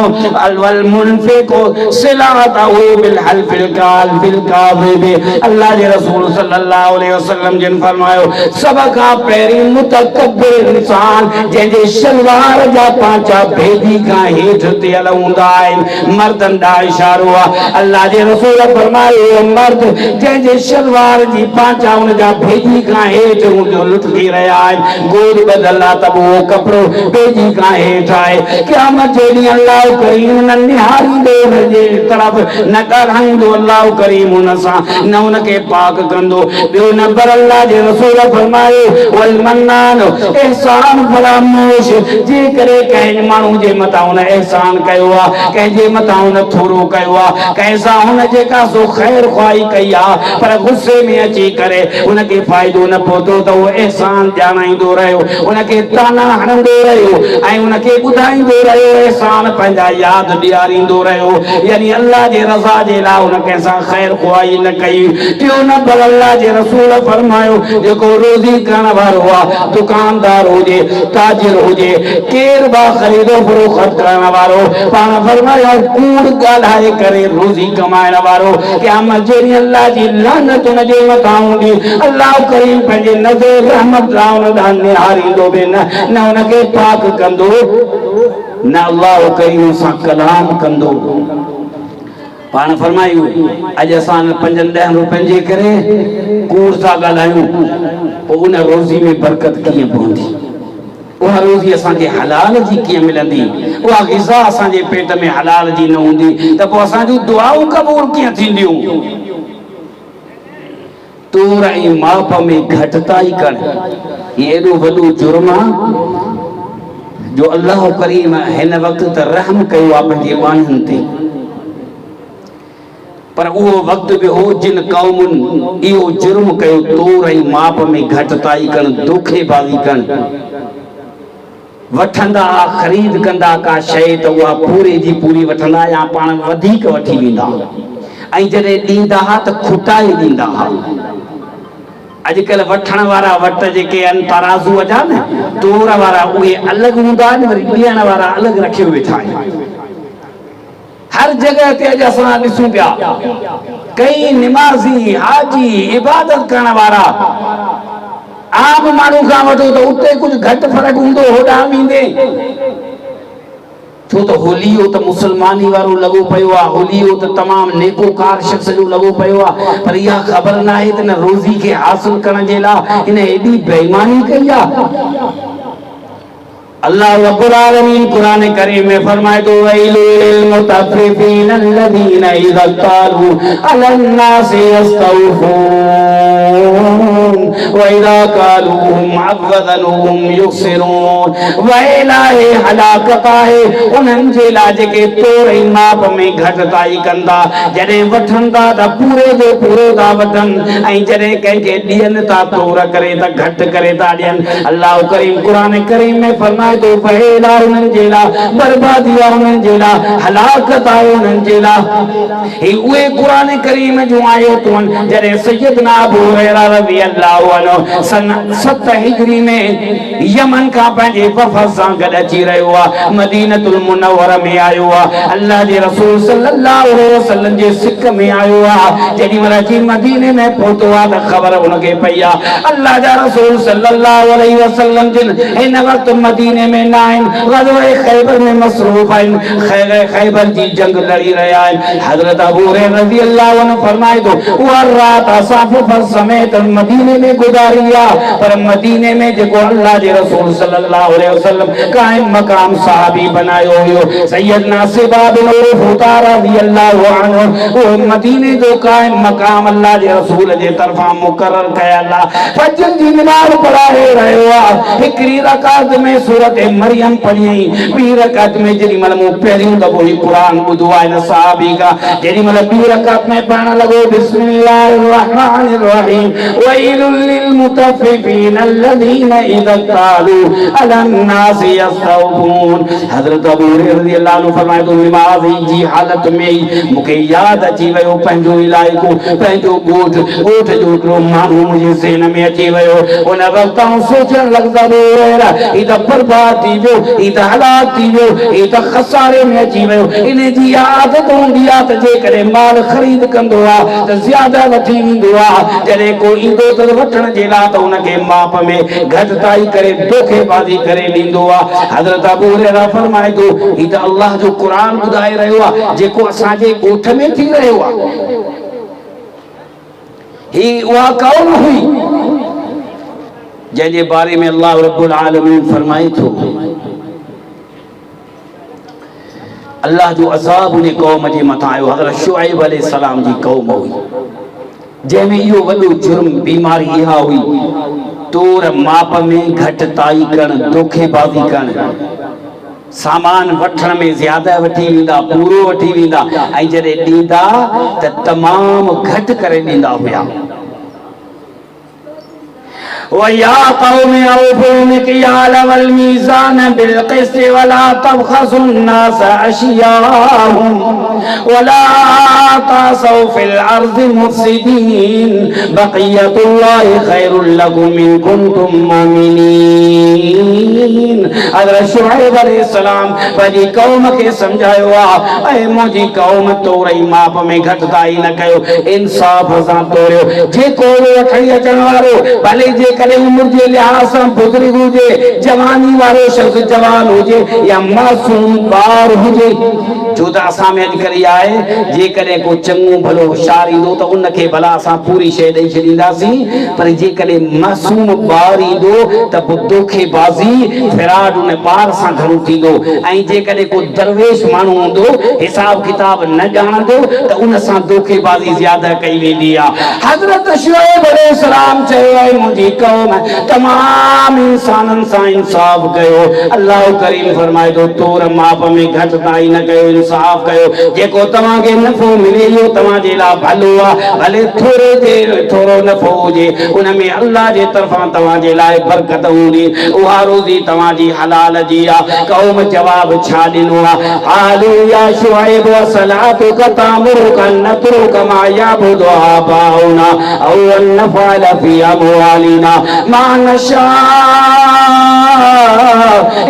वल मुनफिकु सिलातहु बिल हल्फिल काज़िब अल्लाह जे रसूल सल्लल्लाहु अलैहि वसल्लम जिन फरमायो सब खां पहिरीं मुतकब्बिर इंसान जंहिंजे शलवार जा पांचा भेदी का हेठ ते हूंदा आहिनि मर्दनि ॾांहुं इशारो आहे अल्लाह जे रसूल फरमायो मर्द जंहिंजे शलवार जी पांचा हुन जा भेदी का हेठ लुटकी रहिया आहिनि गोद बदल आहे त उहो कपिड़ो भेदी का हेठ आहे क़यामत जे ॾींहुं अल्लाह करीम न निहारींदो हुनजे तरफ़ न ॻाल्हाईंदो अल्लाह करीम हुन सां न हुनखे पाक कंदो ॿियो नंबर अल्लाह जे रसूल फरमायो वल मन्नान एहसान फरामोश जे करे कंहिं माण्हू जे मथां हुन एहसान कयो आहे कंहिंजे मथां हुन थोरो कयो आहे कंहिं सां हुन जेका सो ख़ैर ख़्वाही कई आहे पर गुस्से में अची करे हुनखे फ़ाइदो न पहुतो त उहो एहसान ॼाणाईंदो रहियो हुनखे ताना हणंदो रहियो ऐं हुनखे ॿुधाईंदो रहियो एहसान पंहिंजा यादि ॾियारींदो रहियो यानी अल्लाह जे रज़ा जे लाइ हुन कंहिंसां ख़ैर ख़्वाही न कई टियों नंबर अल्लाह जे रसूल फरमायो जेको रोज़ी करण वारो आहे दुकानदार हुजे ताजिर हुजे केर बा ख़रीदो फ़रोख्त करण वारो पाण फरमायो कूड़ ॻाल्हाए करे रोज़ी कमाइण वारो क़यामत जे ॾींहुं अल्लाह जी लानत हुन जे मथां हूंदी अल्लाह करीम पंहिंजे नज़र रहमत सां हुन ॾांहुं निहारींदो बि न हुनखे पाक कंदो न अल्लाह करीम सां कलाम कंदो पाण फरमायूं अॼु असां 5-10 रुपयनि जे करे कूड़ सां ॻाल्हायूं पोइ उन रोज़ी में बरकत कीअं पवंदी उहा रोज़ी असांखे हलाल जी कीअं मिलंदी उहा ग़िज़ा असांजे पेट में हलाल जी न हूंदी त पोइ असांजूं दुआऊं क़बूल कीअं थींदियूं तूर ऐं माप में घटिताई करणु हीउ एॾो वॾो जुर्म आहे जो अल्लाह करीम हिन वक़्तु त रहम कयो आहे पंहिंजे बाणियुनि ते पर उहो वक़्तु बि हो जिन क़ौमुनि इहो जुर्म कयो तूर ऐं माप में घटिताई करणु धोखेबाज़ी करणु वठंदा ख़रीद कंदा का शइ त उहा पूरे जी पूरी वठंदा या पाण वधीक वठी वेंदा ऐं जॾहिं ॾींदा हुआ त खुटाए ॾींदा हुआ अॼुकल्ह वठण वारा वट जेके आहिनि तराज़ू जा न तोर वारा उहे अलॻि हूंदा आहिनि वरी ॾियण वारा अलॻि रखे वेठा आहिनि हर जगह ते अॼु असां ॾिसूं पिया कई निमाज़ी हाजी इबादत करण वारा आम माण्हू खां वठो त उते कुझु घटि फ़र्क़ु हूंदो होॾां वेंदे छो त होलियो त मुसलमानी वारो लॻो पियो आहे होलियो त तमामु नेकोकार शख़्स जो लॻो पियो आहे पर इहा ख़बर न आहे त न रोज़ी खे हासिल करण जे लाइ हिन एॾी बेईमानी कई आहे अल्लाह रब्बुल आलमीन कुरान करीम में फरमाए तो वैलुल मुतफ्फिफीन अल्लज़ीना इज़ा क़ालू अलन नासि यस्तौफून व इज़ा क़ालूहुम अवज़नुहुम युख़सिरून। वैलाए हलाकत आहे उन्हनि जे लाइ जेके तोड़े माप में घटिताई कंदा, जॾहिं वठंदा त पूरे जो पूरो था वठनि ऐं जॾहिं कंहिंखे ॾियनि था तोड़ करे त घटि करे था ॾियनि। अल्लाह करीम कुरान करीम में फरमाए तो वैला उन्हनि जे लाइ, बर्बादी आहे उन्हनि जे लाइ, हलाकत आहे उन्हनि जे लाइ। ही उहे कुरान करीम जूं आयतूं आहिनि जॾहिं सैयदना अबू हुरैरा रज़ियल्लाहु अन्हु सन 7 हिजरी में यमन खां पंहिंजे वफ़द सां गॾु अची रहियो आहे, मदीनतुल मुनव्वरा में आयो आहे, अल्लाह जे रसूल सल्लल्लाहु अलैहि वसल्लम जे सिक में आयो आहे। जेॾी महिल अची मदीने में पहुतो आहे त ख़बर उनखे पई आहे अल्लाह जा रसूल सल्लल्लाहु अलैहि वसल्लम जिन हिन वक़्त मदीने में न आहिनि, ग़ज़वे ख़ैबर में मसरूफ़ आहिनि, ख़ैबर जी जंग लड़ी रहिया आहिनि। हज़रत अबू हुरैरा रज़ियल्लाहु अन्हु फरमाए थो उहा रात असां वफ़द समेत मदीने में गुज़ारी आहे, पर मदीने में जेको अल्लाह जे रसूल सल्लल्लाहु अलैहि वसल्लम क़ाइम मक़ाम साहबी बनायो हुयो सैयदना सिबा बिन उफ़ार रज़ियल्लाहु अन्हु, उहो मदीने जो क़ाइम मक़ाम अल्लाह जे रसूल जे तरफ़ां मुक़रर कयल आहे। फजर जी नमाज़ पढ़ाए रहियो आहे, हिकिड़ी रकात में सूरत मरियम पढ़ी, ॿी रकात में जेॾी महिल मूं पहिरियों दफ़ो ही क़ुरान ॿुधो आहे हिन सहाबी खां, जेॾी महिल ॿी रकात में पढ़ण लॻो बिस्मिल्लाहिर रहमानिर रहीम वैलुल लिल मुतफ्फिफीन अल्लज़ीना इज़ा क़ालू अलन नासि यस्तौफून। हज़रत अबू हुरैरा रज़ियल्लाहु अन्हु फरमाए थो नमाज़ जी हालत में ई मूंखे यादि अची वियो पंहिंजो इलाइक़ो, पंहिंजो ॻोठ जो हिकिड़ो माण्हू मुंहिंजे ज़हन में अची वियो। उन वक़्तु आउं सोचणु लॻंदो ही त बर्बाद थी वियो, ही त हलाक थी वियो, ही त खसारे में अची वियो। इन जी आदत हूंदी आहे त जेकॾहिं माल ख़रीद कंदो आहे त ज़्यादा वठी वेंदो आहे, जॾहिं को ईंदो त वठण जे लाइ त उनखे माप में घटिताई करे धोखेबाज़ी करे ॾींदो आहे। हज़रत अबू हुरैरा फरमाए थो ही त अल्लाह जो क़ुरान ॿुधाए रहियो आहे जेको असांजे ॻोठ में थी रहियो आहे। ही उहा कौम हुई जंहिंजे बारे में अल्लाह रब्बुल आलमीन फरमाए थो अल्लाह जो अज़ाब उन कौम जे मथां आयो। हज़रत शुआइब अलैहिस्सलाम जी कौम हुई जंहिंमें इहो वॾो जुर्म बीमारी इहा हुई तोड़ माप में घटिताई करणु, धोखेबाज़ी करणु, सामान वठण में ज़्यादा वठी वेंदा, पूरो वठी वेंदा ऐं जॾहिं ॾींदा त तमामु घटि करे ॾींदा हुया। वया कौम औफू मिक्याल वल मीज़ान बिल क़िस्त वला तबखसु अन्नास अशियाहुम वला तासौ फिल अर्ज़ि मुफ़सिदीन बक़ियतुल्लाहि खैरुल लकुम इन कुंतुम मुमिनीन। हज़रत शुआइब अलैहिस्सलाम पंहिंजी कौम खे सम्झायो आहे ऐं मुंहिंजी कौम तोड़ई माप में घटिताई न कयो, इंसाफ़ सां तोड़ियो। जेको वठणी अचण वारो भले जेकॾहिं उम्र जे लिहाज़ सां बुज़ुर्ग हुजे, जवानी वारो शख़्स जवान हुजे या मासूम ॿार हुजे, छो त असां में अॼुकल्ह आहे जेकॾहिं को चङो भलो होशियार ईंदो त उनखे भला असां पूरी शइ ॾेई छॾींदासीं, पर जेकॾहिं मासूम ॿार ईंदो त पोइ धोखेबाज़ी फिराड उन ॿार सां घणो थींदो। ऐं जेकॾहिं को दरवेश माण्हू हूंदो हिसाब किताब न ॼाणंदो त उन सां धोखेबाज़ी ज़्यादा कई वेंदी आहे। हज़रत शुआइब अलैहिस्सलाम चयो आहे मुंहिंजी कौम तमाम इंसाननि सां इंसाफ़ कयो। अल्लाह करीम फरमाए थो तोड़ माप में घटिताई न कयो, इंसाफ़ कयो। जेको तव्हांखे नफ़ो मिले इहो तव्हांजे लाइ भलो आहे, भले थोरो नफ़ो हुजे उन में अल्लाह जे तरफ़ां तव्हांजे लाइ बरकत हूंदी, उहा रोज़ी तव्हांजी हलाल जी आहे। कौम जवाब छा ॾिनो आहे? आलू या शुआइब सलातुक तामुरुक अन नतरुक मा याबुदु आबाउना औ अन नफ़अल फी अमवालिना मा नशा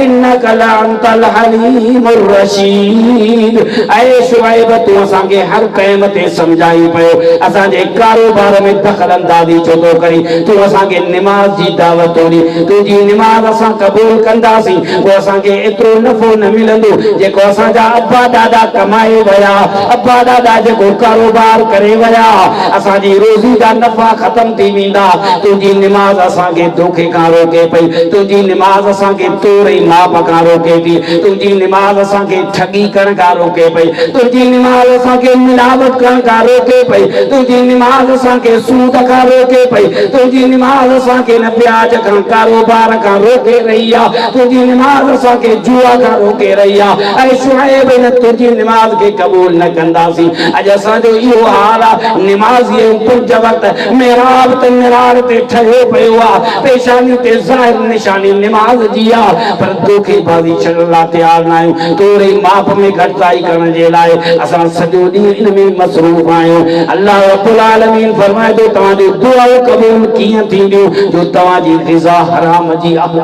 इन्नका लअंतल हलीमुर रशीद। ऐ शुआइब तूं असांखे हर क़याम ते सम्झाई पियो, असांजे कारोबार में दख़ल अंदाज़ी छो थो करी, तूं असांखे निमाज़ जी दावत ॾी, तुंहिंजी निमाज़ असां क़बूल कंदासीं, पोइ असांखे एतिरो नफ़ो न मिलंदो जेको असांजा अब्बा ॾाॾा कमाए विया, अब्बा ॾाॾा जेको कारोबार करे विया, असांजी रोज़ी जा नफ़ा ख़तम थी वेंदा। तुंहिंजी निमाज़ असांखे धोखे खां रोके पई, तुंहिंजी निमाज़ असांखे के तोरे माप का रोके थी, तुझी नमाज असा के ठगी करण का रोके पई, तुझी नमाज असा के मिलावट करण का रोके पई, तुझी नमाज असा के सूद का रोके पई, तुझी नमाज असा के न प्याज का कारोबार का रोके रहिया, तुझी नमाज असा के जुआ का रोके रहिया। ऐ शुएब ने तुझी नमाज के कबूल न कंदासी। अज असा जो इहो हाल नमाज़ी ऊपर जवत मेहराब ते निरार ते ठहियो पियो आहे, पेशानी ते ज़ाहिर निशानी नमाज जी आहे, पर धोखेबाज़ी छॾण लाइ तयार न आहियूं। तोरे माप में घटिताई करण जे लाइ असां सॼो ॾींहुं इन में मसरूफ़ आहियूं। अल्लाह रब्बुल आलमीन फरमाए थो तव्हांजो दुआऊं क़बूल कीअं थींदियूं जो तव्हांजी ग़िज़ा हराम जी आहे।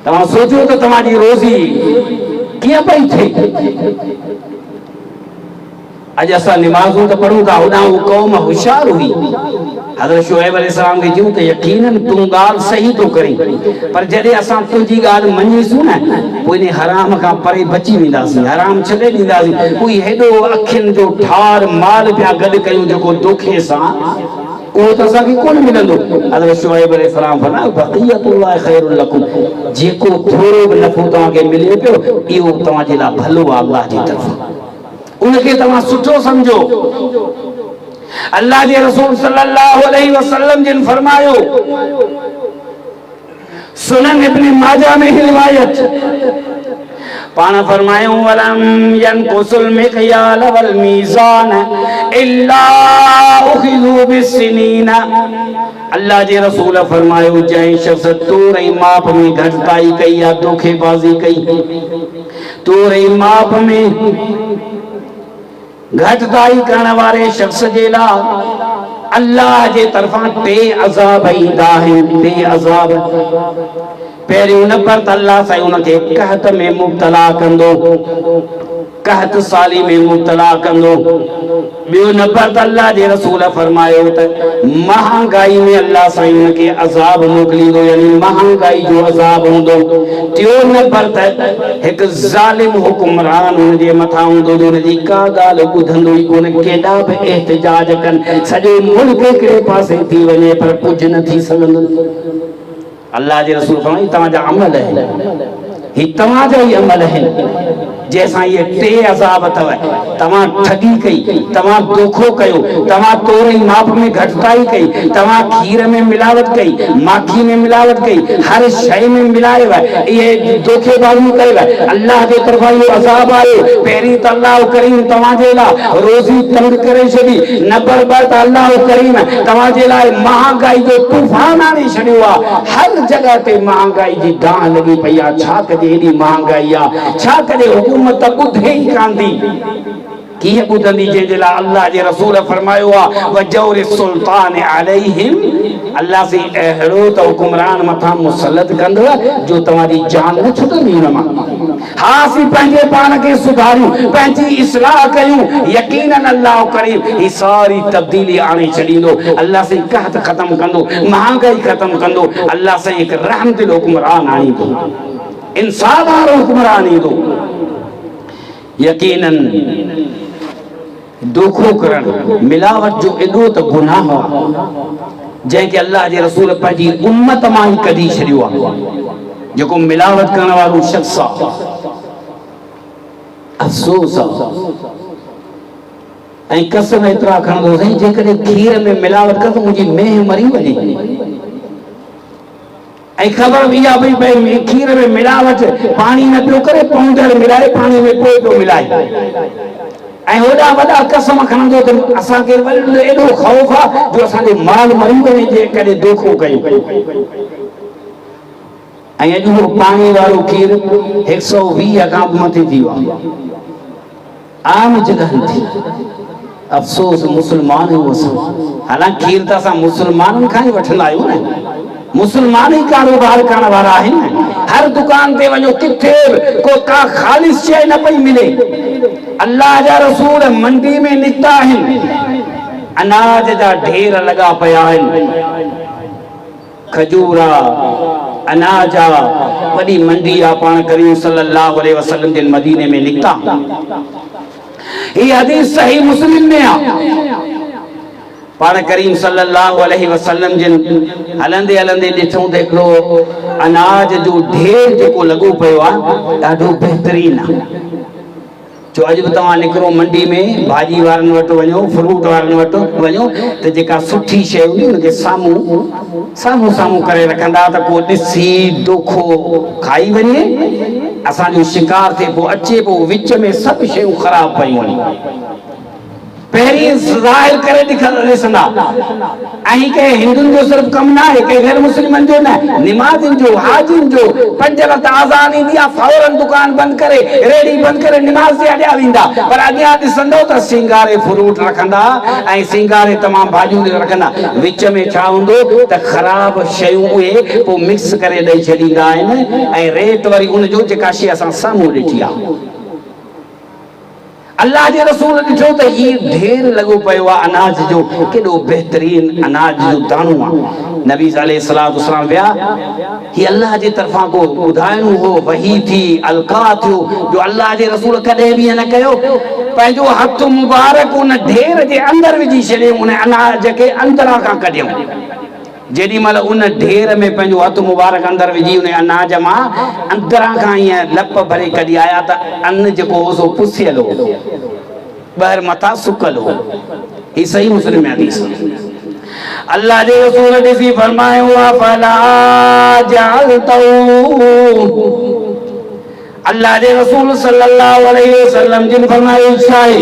तव्हां सोचो त तव्हांजी रोज़ी कीअं पई थिए। अज असां नमाज़ूं तो पढ़ूं था, होॾां वो क़ौम होशियार हुई। हज़रत शुएब अलैहिस्सलाम खे चयूं त यकीनन तूं ॻाल्हि सही तो करीं, पर जॾहिं असां तुंहिंजी ॻाल्हि मञीसूं न पोइ इन हराम खां परे बची वेंदासीं, हराम छॾे ॾींदासीं। कोई हेॾो अखियुनि जो ठार माल पिया गॾु कयूं जेको दोखे सां उहो त असांखे कोन मिलंदो। हज़रत शुएब अलैहिस्सलाम फरमायो बक़ियतुल्लाह खैरुल लकुम, जेको थोरो बि नफ़ो तव्हांखे मिले पियो इहो तव्हांजे लाइ भलो आहे अल्लाह जी तरफ़ां, उनके तव्हां सुठो समझो। अल्लाह जे रसूल सल्लल्लाहु अलैहि वसल्लम जिन फरमायो, सुनन इब्न माजा में रिवायत पाण फरमायो वलम यनकुसुल मिक़याल वल मीज़ान इल्ला उखिज़ू बिस्सिनीन। अल्लाह जे रसूल फरमायो जंहिं शख्स तोरे माप में घटिताई कई या धोखेबाज़ी कई, तोरे माप में घटिताई करण वारे शख्स जे लाइ अल्लाह जे तरफां टे अज़ाब ईंदा आहिनि। टे अज़ाब, पहिरियों नंबर त अल्लाह साईं उनखे कहत में मुब्तला कंदो, कहत साली में मुब्तला कंदो। ॿियो नंबर त अल्लाह जे रसूल फरमायो त महांगाई में अल्लाह साईं उनखे अज़ाब मोकिलींदो, यानी महांगाई जो अज़ाब हूंदो। टियों नंबर त हिकु ज़ालिम हुक्मरान हुनजे मथां हूंदो जो हुनजी का ॻाल्हि ॿुधंदो ई कोन, केॾा बि एहतिजाज कनि, सॼो मुल्क हिकिड़े पासे थी वञे पर कुझु न थी सघंदो। अल्लाह जे रसूल फरमायो तव्हांजा अमल आहिनि, ही तव्हांजा ई अमल आहिनि जैसा ये टे अज़ाब अथव। तव्हां ठगी कई, तव्हां धोखो कयो, तव्हां तोरे माप में घटिताई कई, तव्हां खीर में मिलावट कई, माखी में मिलावट कई, हर शइ में मिलायव, ये धोखेबाज़ी कयव, अल्लाह जे तरफ़ां इहो अज़ाब आयो। पहिरीं त अल्लाह करीम तव्हांजे लाइ रोज़ी तंग करे छॾी, नंबर ॿ त अल्लाह करीम तव्हांजे लाइ महांगाई जो तूफ़ान आणे छॾियो आहे। हर जॻह ते महांगाई जी दाह लॻी पई आहे। छा कजे हेॾी महांगाई आहे, छा कजे हुकूमत ॿुधे ई कान थी। कीअं ॿुधंदी जंहिंजे लाइ अल्लाह जे रसूल फरमायो आहे वजौर सुल्तान अलैहिम, अल्लाह से अहिड़ो त हुकुमरान मथां मुसलत कंदव जो तव्हांजी जान न छुटंदी हुन मां। हा असीं पंहिंजे पाण खे सुधारियूं, पंहिंजी इस्लाह कयूं, यकीनन अल्लाह करीम ही सारी तब्दीली आणे छॾींदो। अल्लाह से कहत ख़त्म कंदो, महांगाई ख़त्म कंदो। अल्लाह से हिकु रहमतिल हुकुमरान आणींदो, इंसाफ वारो हुकुमरान ईंदो। यकीनन धोखो करण, मिलावट जो एॾो त गुनाह आहे जंहिंखे अल्लाह जे रसूल पंहिंजी उम्मत मां ई कढी छॾियो आहे। जेको मिलावट करण वारो शख्स आहे, अफ़सोस आहे। ऐं कसम एतिरा खणंदो साईं जेकॾहिं खीर में मिलावट कर त मुंहिंजी मेंह मरी वञे। ऐं ख़बर बि आहे भई खीर में मिलावट पाणी न पियो करे, पाउडर मिलाए पाणी में पोइ पियो मिलाए। ऐं होॾा वॾा कसम खणंदो त असांखे एॾो ख़ौफ़ आहे जो असांजो माल मरी वञे जेकॾहिं धोखो कयूं। ऐं अॼु उहो पाणी वारो खीर 120 खां बि मथे थी वियो आहे आम जॻहनि ते। अफ़सोस मुस्लमान आहियूं असां। हालांकि खीर त असां मुस्लमाननि खां ई वठंदा आहियूं न, मुसलमान ही कारोबार करण वारा आहिनि। हर दुकान ते वञो, किथे को का ख़ालिस शइ न पई मिले। अल्लाह जा रसूल मंडी में निकिता आहिनि, अनाज जा ढेर लॻा पिया आहिनि, खजूरा, अनाजा, वॾी मंडी आहे। पाण करीम सल्लल्लाहु अलैहि वसल्लम जिन मदीने में निकिता। ये हदीस सही मुस्लिम में आहे। पाण करीम सल्लल्लाहु अलैहि वसल्लम जिन हलंदे हलंदे ॾिठूं त हिकिड़ो अनाज जो ढेर जेको लॻो पियो आहे ॾाढो बहितरीन आहे। जो अॼु बि तव्हां निकिरो मंडी में भाॼी वारनि वटि वञो, फ्रूट वारनि वटि वञो त जेका सुठी शइ हूंदी उनखे साम्हूं साम्हूं करे रखंदा त पोइ ॾिसी दोखो खाई वञे, असांजो शिकार थिए, पोइ अचे पोइ विच में सभु शयूं ख़राब पयूं वञनि। पहिरीं ज़ाहिर करे ॾिसंदा ऐं के हिंदुनि जो सिर्फ़ु कमु न आहे, के गैर मुस्लिमनि जो न, निमाज़िन जो, हाजिन जो 5 वक़्त आज़ान ईंदी आहे फौरन दुकान बंदि करे, रेड़ी बंदि करे निमाज़ ते अॻियां वेंदा। पर अॻियां ॾिसंदो त सिंगारे फ्रूट रखंदा ऐं सिंगारे तमामु भाॼियूं रखंदा, विच में छा हूंदो त ख़राब शयूं उहे पोइ मिक्स करे ॾेई छॾींदा आहिनि ऐं रेट वरी उनजो जेका शइ असां साम्हूं ॾिठी आहे। अल्लाह जे रसूल ॾिठो त हीउ ढेर लॻो पियो आहे अनाज जो, केॾो बहितरीन अनाज जो दाणो आहे। नबी अलैहिस्सलातु वस्सलाम विया, हीउ अल्लाह जे तरफ़ां को ॿुधाइणो हो, वही थी, अलका थियो, जो अल्लाह जे रसूल कॾहिं बि न कयो। पंहिंजो हथ मुबारक उन ढेर जे अंदरि विझी छॾियऊं, उन अनाज खे अंदरां खां कढियऊं। जेॾी महिल उन ढेर में पंहिंजो हथ मुबारक अंदरि विझी उन अनाज मां अंदरां खां ईअं लप भरे कढी आया त अन्न जेको हो सो पुसियल हो, ॿाहिरि मथां सुकल हो। ही सही मुस्लिम में हदीस। अल्लाह जे रसूल ॾिसी फरमायो फला जअलतहु, अल्लाह जे रसूल सल्लल्लाहु अलैहि वसल्लम जिन फरमायो छा आहे,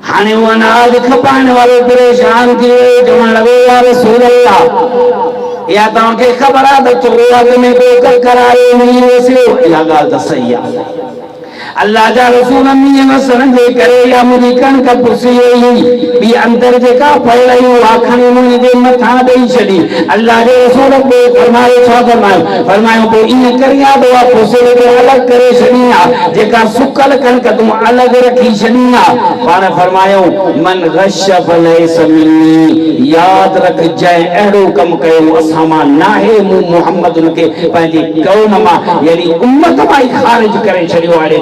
हाणे वो अनाज खपाइण वारो परेशान थी वियो, चवण लॻो या रसूल अल्लाह, या तव्हांखे ख़बर आहे त थोरो अॻु में को करायो मिली वियो? इहा ॻाल्हि त सही आहे। अल्लाह जा रसूल मींहं वसण जे करे या मुंहिंजी कणक पुसी वई, ॿी अंदर जेका पयल हुई उहा खणी मुंहिंजे मथां ॾेई छॾी। अल्लाह जे रसूल पोइ फरमायो छा फरमायो? फरमायो पोइ ईअं करियां त उहा पुसियल खे अलॻि करे छॾी आहे, जेका सुकल कणक तूं अलॻि रखी छॾी आहे। पाण फरमायो मन गश फलैस मिन्नी, यादि रख जंहिं अहिड़ो कमु कयो असां मां नाहे, मूं मुहम्मद उनखे पंहिंजी क़ौम मां यानी उम्मत मां ई ख़ारिज करे छॾियो आहे।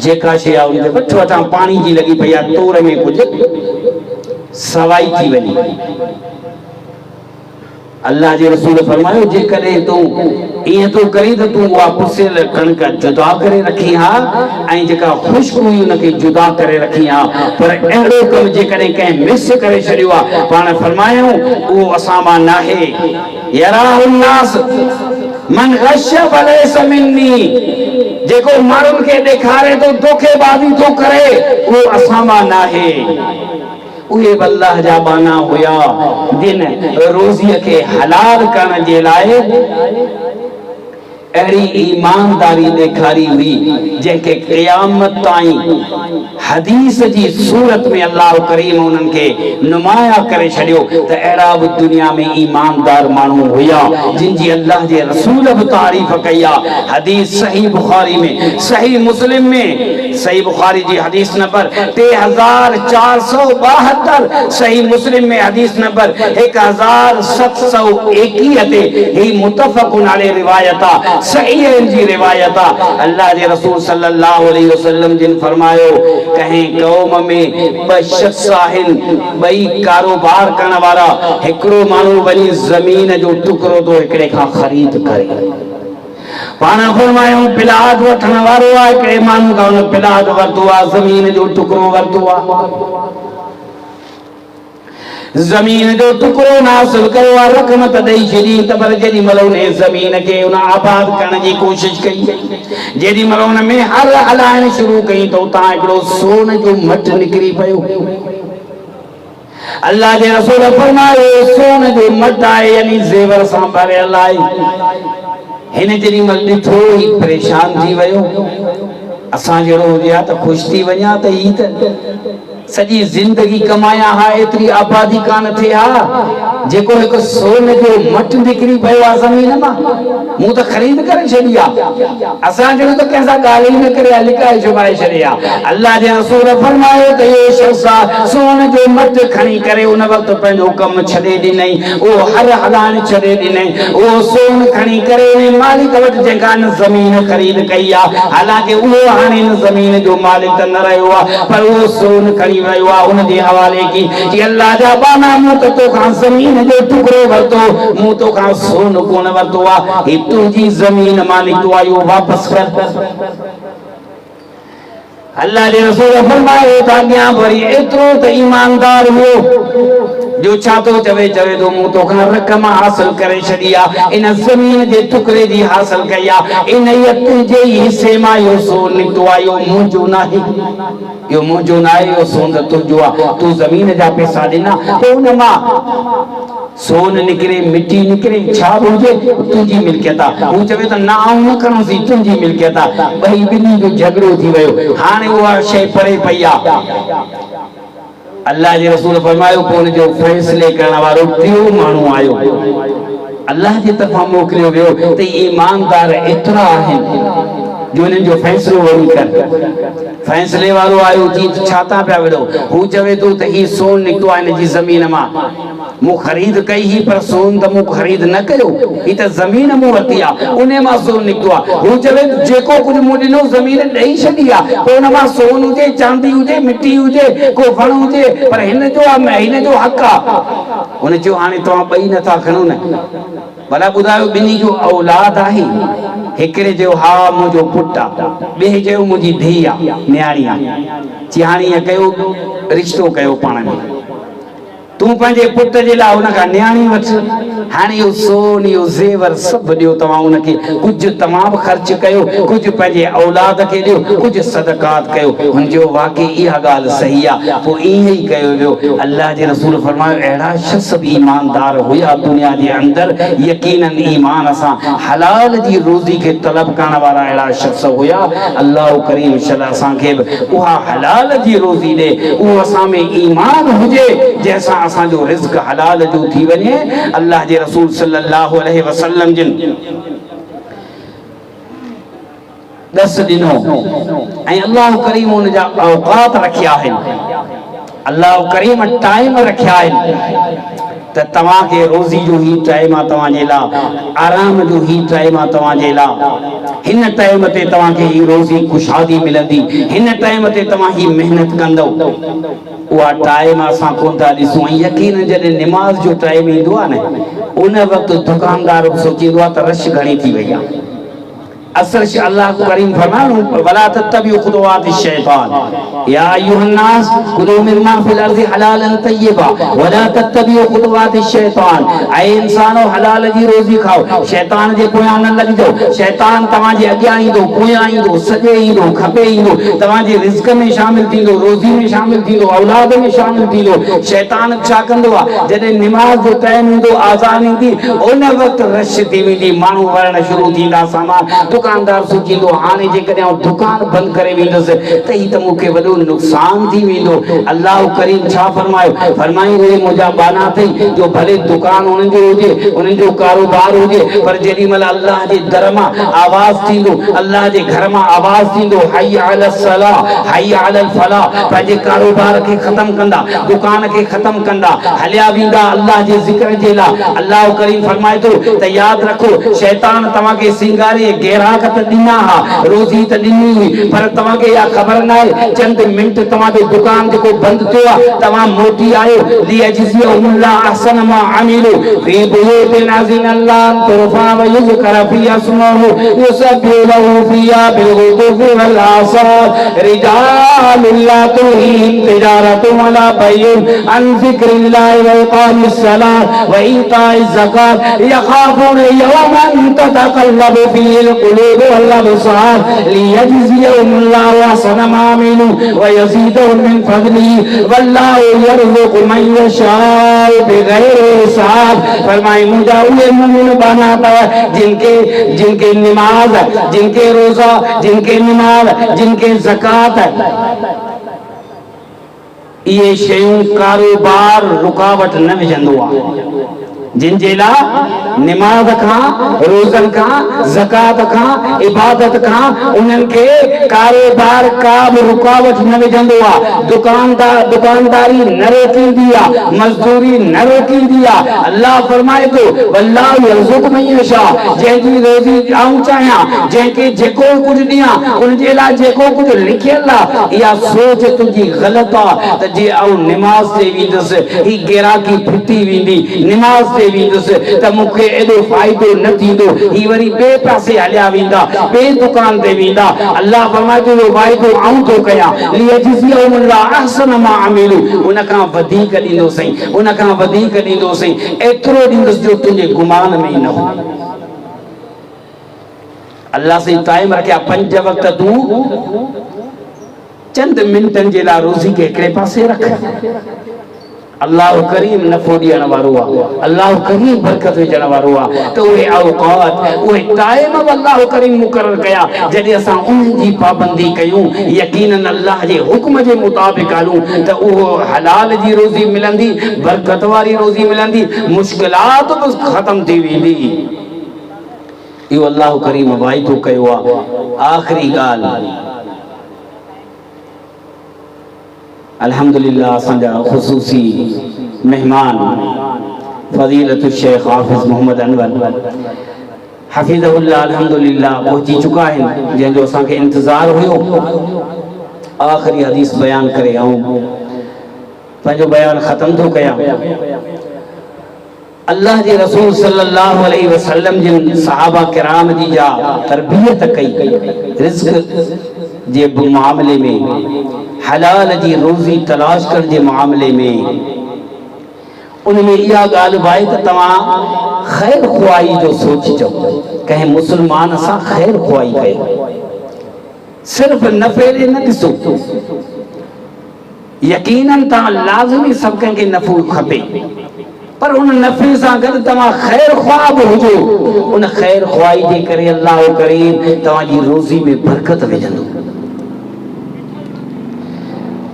जेका शइ आहे उनखे वठो वठां पाणी जी लॻी पई आहे, तोर में कुझु सवाई थी वञे। अल्लाह जे रसूल फरमायो जेकॾहिं तूं ईअं थो करीं त तूं उहा पुसियल कणक जुदा करे रखी हा ऐं जेका ख़ुश्क हुई उनखे जुदा करे रखी हा, पर अहिड़ो कमु जेकॾहिं कंहिं मिस करे छॾियो आहे, पाण फरमायूं उहो असां मां नाहे। यराहुन नास मन गश फलैस मिन्नी, जेको माण्हुनि खे ॾेखारे थो धोखेबाज़ी थो करे उहो असां मां नाहे। उहे अल्लाह जा बाना हुया जिन रोज़ीअ खे हलाल करण जे लाइ अहिड़ी ईमानदारी ॾेखारी हुई जंहिंखे क़यामत ताईं हदीस जी सूरत में अल्लाह करीम उन्हनि खे नुमाया करे छॾियो त अहिड़ा बि दुनिया में ईमानदार माण्हू हुया जिन जी अल्लाह जे रसूल बि तारीफ़ कई आहे। हदीस सही बुखारी में, सही मुस्लिम में, सही बुखारी जी हदीस नंबर 3472, सही मुस्लिम में हदीस नंबर 1721 ते ही मुतफ़क़ुन अलैहि रिवायत आहे, सही जी रिवायत आहे। अल्लाह जे रसूल सल्लल्लाहु अलैहि वसल्लम जिन फरमायो कहीं कौम में ॿ शख्स आहिनि, ॿई कारोबार करण वारा, हिकिड़ो माण्हू वञी ज़मीन जो टुकड़ो तो हिकिड़े खां ख़रीद करे, पाण फरमायूं प्लाट वठण वारो आहे, हिकिड़े माण्हू खां उन प्लाट वरितो आहे, ज़मीन जो टुकड़ो वरितो आहे, ज़मीन जो टुकड़ो न हासिल कयो आहे, रक़म त ॾेई छॾी त पर जेॾी महिल उन ज़मीन खे उन आबाद करण जी कोशिशि कई, जेॾी महिल उन में हल हलाइण शुरू कई त उतां हिकिड़ो सोन जो मट निकिरी पियो। अल्लाह जे रसूल फरमायो सोन जो मट आहे यानी ज़ेवर सां भरियल आहे। हिन जेॾी महिल ॾिठो ई परेशान थी वियो, असां जहिड़ो हुजे हा त ख़ुशि थी वञा त ही त सजी जिंदगी कमाया हा एतरी आबादी कान थे हा जेको एक सोन जो मट निकरी पयो आ जमीन मा मु तो खरीद करे छडिया असा जो तो कैसा गाली न करे लिकाए जुबाए छडिया। अल्लाह जे रसूल फरमायो त ये शख्स सोन जो मट खणी करे उन वक्त पंजो कम छडे दिनई ओ हर हलान छडे दिनई ओ सोन खणी करे मालिक वट जेका न जमीन खरीद कई आ हालांकि वो हाने न जमीन जो मालिक त न रहो आ पर वो सोन खणी वयो आ उन जे हवाले की कि अल्लाह जा बाना मु तो खां जमीन जो टुकड़ो वरतो मु तो खां सोन कोन वरतो आ ही तुजी जमीन मालिक तो आयो वापस कर। अल्लाह जे रसूल फरमायो था क्या भरी एतरो त ईमानदार हो जो छा तो चवे तो मु तो खां रकम हासिल करे छडिया इन जमीन जे टुकड़े जी हासिल कया इन तुजे हिस्से मा यो सोन निकतो आयो मुंजो नाही यो मुंजो नाहे यो सोन तुजो आ तू जमीन जा पैसा देना तो उन मा सोन निकरे मिट्टी निकरे छा हुजे तुजी मिल्कियत आ हु चवे त ना आऊं न करूं सी तुजी मिल्कियत आ भई बिनी जो झगड़ो थी वयो हाने उहा शय परे पई आ। अल्लाह जे रसूल फरमायो कोन जो फैसले करण वारो टियो माण्हू आयो अल्लाह जी तरफा मोकिलियो वियो त ईमानदार एतिरा आहिनि जो इन्हनि जो फैसलो वरी कर। फैसले वारो आयो जी छा था पिया विड़ो हू चवे थो त ही सोन निकतो आहे इन जी ज़मीन मां मु खरीद कई ही पर सोन त मु खरीद न कयो ही त ज़मीन मु वती आ उने मां सोन निकतो आ हू चवे जेको कुछ मु ॾिनो ज़मीन ॾेई छॾी आ पोइ उन मां सोन हुजे चांदी हुजे मिट्टी हुजे को वण हुजे पर हिन जो हिन जो हक़ आ। उन चयो हाणे तव्हां ॿई नथा खणो न भला ॿुधायो ॿिनी जो औलाद आहे हिकिड़े जो हा मुंहिंजो पुटु आ ॿिए जो मुंहिंजी धीउ आ न्याणी आ चई हाणे ईअं कयो रिश्तो कयो पाण में तू पंहिंजे पुट जे लाइ उनखां न्याणी वठ हाणे इहो सोन इहो ज़ेवर सभु ॾियो तव्हां उनखे कुझु तव्हां बि ख़र्च कयो कुझु पंहिंजे औलाद खे ॾियो कुझु सदकात कयो हुनजो वाकई इहा ॻाल्हि सही आहे पोइ ईअं ई कयो वियो। अल्लाह जे रसूल फरमायो अहिड़ा शख़्स बि ईमानदार हुया दुनिया जे अंदरि यकीनन ईमान सां हलाल जी रोज़ी खे तलब करण वारा अहिड़ा शख़्स हुया अल्लाह करीम शल असांखे बि उहा हलाल जी रोज़ी ॾे उहो असां में ईमान हुजे जंहिंसां असांजो रिज़्क़ हलाल जो थी वञे। अल्लाह जे रसूल सल्लल्लाहु अलैहि वसल्लम जिन दस ॾिनो ऐं अल्लाह करीम उन जा औक़ात रखिया आहिनि अल्लाह करीम टाइम रखिया आहिनि त तव्हांखे रोज़ी जो ही टाइम आहे तव्हांजे लाइ आराम जो ही टाइम आहे तव्हांजे लाइ हिन टाइम ते तव्हांखे ही रोज़ी खुशहाली मिलंदी हिन टाइम ते तव्हां ही मेहनत कंदव उहा टाइम असां कोन था ॾिसूं ऐं यकीन जॾहिं निमाज़ जो टाइम ईंदो आहे न उन वक़्तु दुकानदार सोचींदो आहे त रश घणी थी वई आहे असर अल्लाह करीम फरमायो वला तत्तबिउ खुतुवात शैतान या अय्युहन नास कुलू मिम्मा फिल अर्ज़ि हलालन तय्यबा वला तत्तबिउ खुतुवात शैतान ऐ इंसानो हलाल जी रोज़ी खाओ शैतान जे पोयां न लॻजो शैतान तव्हांजे अॻियां ईंदो पोयां ईंदो सॼे ईंदो खपे ईंदो तव्हांजे रिज़्क़ में शामिल थींदो रोज़ी में शामिल थींदो औलाद में शामिल थींदो। शैतान छा कंदो आहे जॾहिं निमाज़ जो टाइम ईंदो आज़ान ईंदी उन वक़्तु रश थी वेंदी माण्हू वरण शुरू थींदा सामान दुकानदार सोचींदो हाणे जेकॾहिं दुकान बंदि करे वेंदुसि त ही त मूंखे वॾो नुक़सान थी वेंदो। अल्लाह करीम छा फरमायो फरमाई उहे मुंहिंजा बाना अथई जो भले दुकान उन्हनि जो हुजे उन्हनि जो कारोबार हुजे पर जेॾी महिल अल्लाह जे दर मां आवाज़ थींदो अल्लाह जे घर मां आवाज़ थींदो हई अल सलाह हई अल फलाह पंहिंजे कारोबार खे ख़तमु कंदा दुकान खे ख़तमु कंदा हलिया वेंदा अल्लाह जे ज़िक्र जे लाइ। अल्लाह करीम फरमाए थो त यादि रखो शैतान तव्हांखे सिंगारे गहरा दिना हा रोज़ी त ॾिनी हुई पर तव्हांखे इहा ख़बर न आहे चंद मिंट तव्हांजो दुकान जेको बंदि थियो आहे तव्हां मोटी आयो लियजज़ियहुमुल्लाह अहसन मा अमिलू फी बुयूतिन अज़िनल्लाह तुरफा व युज़कर फीहा स्मुहु युसब्बिहु लहू फीहा बिलगुदुव्वि वल आसाल रिजालुन ला तुलहिहिम तिजारतुन वला बैउन अन ज़िक्रिल्लाहि व इक़ामिस सलाह व ईताइज़ ज़कात यख़ाफून यौमन ततक़ल्लबु फीहिल क़ुलूब والأبصار ليجزيهم الله أحسن ما عملوا ويزيدهم من فضله والله يرزق من يشاء بغير حساب। फरमाए मुझा उहे मोमिन बनाता है जिनके नमाज जिनके रोजा जिनके नमाज जिनके ज़कात ये शयूं कारोबार रुकावट न विझंदो आहे जिन जे लाइ निमाज़ खां रोज़न खां ज़कात खां इबादत खां उन्हनि खे कारोबार का बि रुकावट न विझंदो आहे दुकानदारी न रोकींदी आहे मज़दूरी न रोकींदी आहे अल्लाह फरमाए थो वल्लाहु यरज़ुक़ु मन यशा जंहिंजी रोज़ी आऊं चाहियां जंहिंखे जेको कुझु ॾियां उन जे लाइ जेको कुझु लिखियल आहे इहा सोच तुंहिंजी ग़लति आहे त जे आऊं निमाज़ ते वेंदुसि ही गिराकी फिटी वेंदी निमाज़ ते त मूंखे एॾो फ़ाइदो न थींदो ही वरी ॿिए पासे हलिया वेंदा ॿिए दुकान ते वेंदा अल्लाह फरमाए थो वाइदो आऊं थो कयां लियजज़ियहुम अहसन मा अमिलू उन खां वधीक ॾींदोसीं उन खां वधीक ॾींदोसीं एतिरो ॾींदुसि जो तुंहिंजे गुमान में न हो अल्लाह से टाइम रखिया 5 वक्त तूं चंद मिनटनि जे लाइ रोज़ी खे हिकिड़े पासे रख अल्लाह करीम नफ़ो ॾियण वारो आहे अल्लाह करीम बरकत विझण वारो आहे त उहे औक़ात उहे टाइम बि अल्लाह करीम मुक़ररु कया जॾहिं असां उन्हनि जी पाबंदी कयूं यकीनन अल्लाह जे हुक्म जे मुताबिक़ हलूं त उहो हलाल जी रोज़ी मिलंदी बरकत वारी रोज़ी मिलंदी मुश्किलात बि ख़तम थी वेंदी इहो अल्लाह करीम वाइदो कयो आहे आख़िरी ॻाल्हि अल्हम्दुलिल्लाह असांजा ख़ुसूसी मेहमान फज़ीलत शेख हाफ़िज़ मोहम्मद अनवर हफ़िज़हुल्लाह अल्हम्दुलिल्लाह पहुची चुका आहिनि जंहिंजो असांखे इंतज़ार हुयो आख़िरी हदीस बयान करे ऐं पंहिंजो बयान ख़त्म थो कयां अल्लाह जे रसूल सल्लल्लाहु अलैहि वसल्लम जिन सहाबा किराम जी जा तरबियत कई रिज़्क़ जे मामले में हलाल जी रोज़ी तलाश करण जे मामले में उनमें इहा ॻाल्हि आहे त तव्हां ख़ैर ख़्वाही जो सोचिजो कंहिं मुस्लमान सां ख़ैर ख़्वाही कयो सिर्फ़ नफ़े ॾे न ॾिसो यकीनन तव्हां लाज़मी सभु कंहिंखे नफ़ो खपे पर उन नफ़े सां गॾु तव्हां ख़ैर ख़्वाह बि हुजो उन ख़ैर ख़्वाही जे करे अल्लाह करीम तव्हांजी रोज़ी में बरकत विझंदो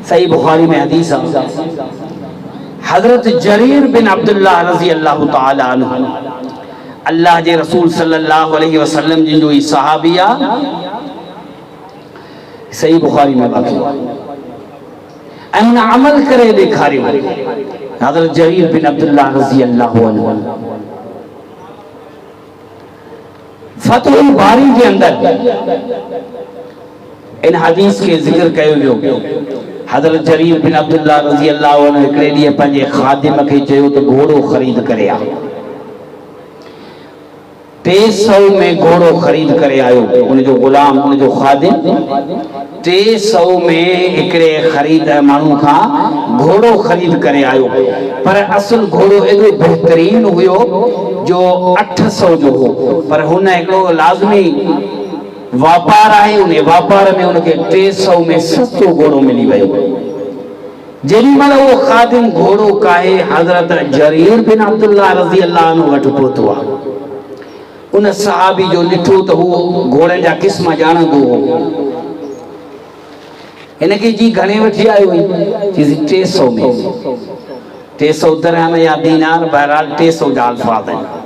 सही बुखारी में हदीस है हजरत जरीर बिन अब्दुल्लाह रज़ी अल्लाह ताला अन्हु अल्लाह जे रसूल सल्लल्लाहु अलैहि वसल्लम जिन जो सहाबिया सही बुखारी में वाक़िअ ऐं हुन अमल करे ॾेखारियो हजरत जरीर बिन अब्दुल्लाह रज़ी अल्लाह अन्हु फतहुल बारी के अंदर इन हदीस के जिक्र कयो वियो हजरत जरीर बिन अब्दुल्लाह रज़ी अल्लाह अन्हु हिकिड़े ॾींहुं पंहिंजे ख़ादिम खे चयो त घोड़ो ख़रीद करे आ 300 में घोड़ो खरीद करे आयो उनजो गुलाम उनजो ख़ादिम 300 में हिकिड़े ख़रीद माण्हू खां घोड़ो खरीद करे आयो पर असल घोड़ो एॾो बहितरीन हुयो जो 800 जो हो पर हुन हिकिड़ो लाज़मी वापार आहे उन वापार में उनके 300 में सस्तो घोड़ो मिली वियो जेॾी महिल उहो ख़ादिम घोड़ो काहे हज़रत जरीर बिन अब्दुल्लाह रज़ी अल्लाह अन्हु वटि पहुतो आहे उन सहाबी जो ॾिठो त उहो घोड़े जा क़िस्म ॼाणंदो हो इनखे जी घणे वठी आयो हुई चीज़ 300 में 300 दरहम या दीनार बहरहाल 300 जा अल्फाज़ आहिनि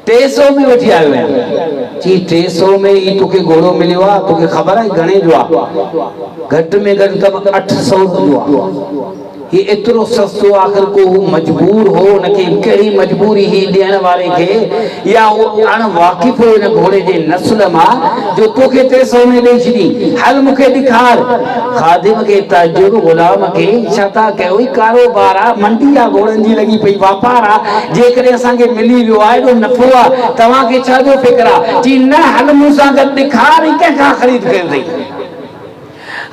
300 में वठी आयो आहियां जी 300 में ही तोखे घोड़ो मिलियो आहे तोखे ख़बर आहे घणे जो आहे घटि में घटि त 800 जो आहे ये एतिरो सस्तो आख़िर को मजबूर हो उनखे कहिड़ी मजबूरी ही ॾियण वारे खे या उहो अण वाक़िफ़ हो इन घोड़े जे नस्ल मां जो तोखे 300 में ॾेई छॾी हल मूंखे ॾेखार ख़ादिम खे ताजुब गुलाम खे छा था कयो ही कारोबार आहे मंडी आहे घोड़नि जी लॻी पई वापार आहे जेकॾहिं असांखे मिली वियो आहे एॾो नफ़ो आहे तव्हांखे छा जो फ़िक्र आहे जी न हल मूं सां गॾु ॾेखार ई कंहिंखां ख़रीद कयो अथई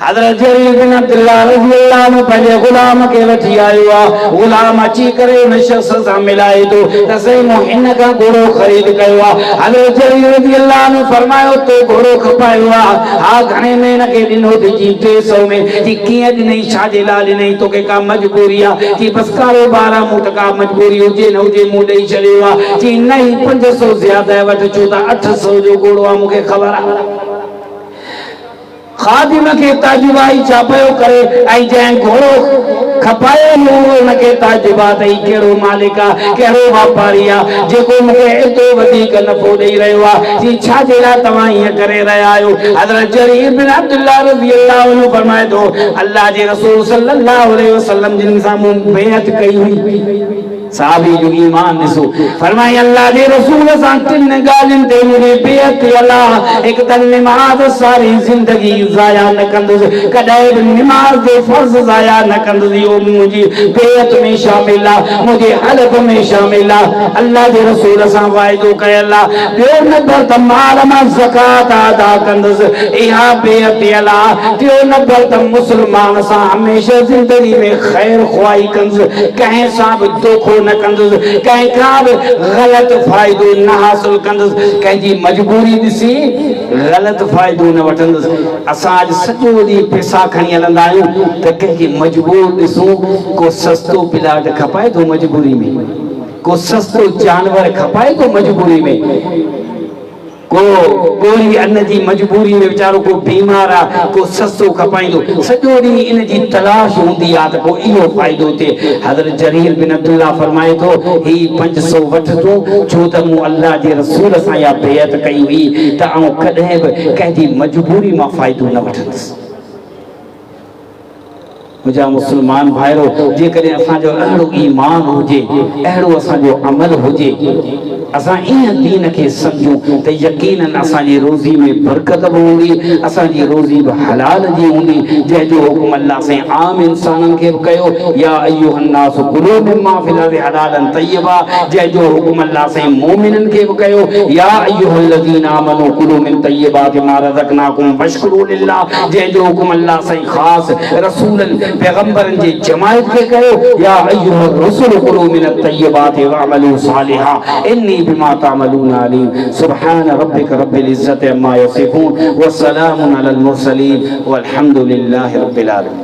हज़रत जरीर बिन अब्दुल्लाह रज़ी अल्लाह अन्हु पंहिंजे गुलाम खे वठी आयो आहे गुलाम अची करे उन शख़्स सां मिलाए थो त साईं मूं हिन खां घोड़ो ख़रीद कयो आहे हज़रत जरीर रज़ी अल्लाह अन्हु फरमायो तो घोड़ो खपायो आहे हा घणे में हिनखे ॾिनो अथई जी 300 में जी कीअं ॾिनई छाजे लाइ ॾिनई तोखे का मजबूरी आहे जी बसि कारोबार आहे मूं त का मजबूरी हुजे न हुजे मूं ॾेई छॾियो आहे जी न ई 500 ज़्यादा वटि छो त 800 जो घोड़ो आहे मूंखे ख़बर आहे खादिम के ताजुबाई चापयो करे ऐं जंहिं घोड़ो खपायो उनके ताजुबा तई केड़ो मालिका केड़ो वापारी आ जेको मूंखे एतो वधीक नफ़ो ॾेई रहियो आहे जी छा जे लाइ तव्हां ईअं करे रहिया आहियो। हज़रत जरीर बिन अब्दुल्लाह रज़ियल्लाहु अन्हु फरमाए थो अल्लाह जे रसूल सल्लल्लाहु अलैहि वसल्लम जिन सां मूं बेअत कई हुई साहबी जो ईमान ॾिसो फरमाई अल्लाह जे रसूल सां तिन ॻाल्हियुनि ते मुंहिंजी बेअत अल्लाह हिकु त निमाज़ सारी ज़िंदगी ज़ाया न कंदुसि कॾहिं बि निमाज़ जो फर्ज़ ज़ाया न कंदुसि इहो मुंहिंजी बेअत में शामिल आहे मुंहिंजे हलफ़ में शामिल आहे। अल्लाह जे रसूल सां वाइदो कयल आहे ॿियो नंबर त माल मां ज़कात अदा कंदुसि इहा बेअत अल्लाह टियों नंबर त मुस्लमान सां हमेशह ज़िंदगी में ख़ैर ख़्वाही कंदुसि कंहिं सां बि दोखो न कंदुसि कंहिं खां बि ग़लति फ़ाइदो न हासिल कंदुसि कंहिंजी मजबूरी ॾिसी ग़लति फ़ाइदो न वठंदुसि। असां अॼु सॼो ॾींहुं पैसा खणी हलंदा आहियूं त कंहिंखे मजबूर ॾिसूं को सस्तो प्लाट खपाए थो मजबूरी में को सस्तो जानवर खपाए थो मजबूरी में कोई अन्न जी मजबूरी में वीचारो को बीमार आहे को सस्तो खपाईंदो सॼो ॾींहुं इन जी तलाश हूंदी आहे त पोइ इहो फ़ाइदो थिए। हज़रत जरीर बिन अब्दुल्लाह फरमाए थो ही 500 वठ तूं छो त मूं अल्लाह जे रसूल सां इहा बेअत कई हुई त आउं कॾहिं बि कंहिंजी मजबूरी मां फ़ाइदो न वठंदुसि। मुंहिंजा मुस्लमान भाइरो जेकॾहिं असांजो अहिड़ो ईमान हुजे अहिड़ो असांजो अमल हुजे असां ईअं दीन खे सम्झूं त यकीनन असांजी रोज़ी में बरकत बि हूंदी असांजी रोज़ी बि हलाल जी हूंदी जंहिंजो हुकुम अल्लाह से आम इंसाननि खे बि कयो या अय्युहन्नास कुलू मिम्मा फिल अर्दि हलालन तय्यबा जंहिंजो हुकुम अल्लाह से मोमिननि खे बि कयो या अय्युहल्लज़ीना आमनू कुलू मिन तय्यबाति मा रज़क़नाकुम वश्कुरू लिल्लाह जंहिंजो हुकुम अल्लाह से ख़ासि रसूलनि पैगंबरनि जे जमायत खे कयो या अय्युहर रसूल कुलू मिन तय्यबाति वअमलू सालिहा इन्नी बिमा तामलून अलीम। सुब्हान रब्बिक रब्बिल इज्जति अम्मा यसिफून व सलामुन अलल मुरसलीन वल्हम्दुलिल्लाहि रब्बिल आलमीन।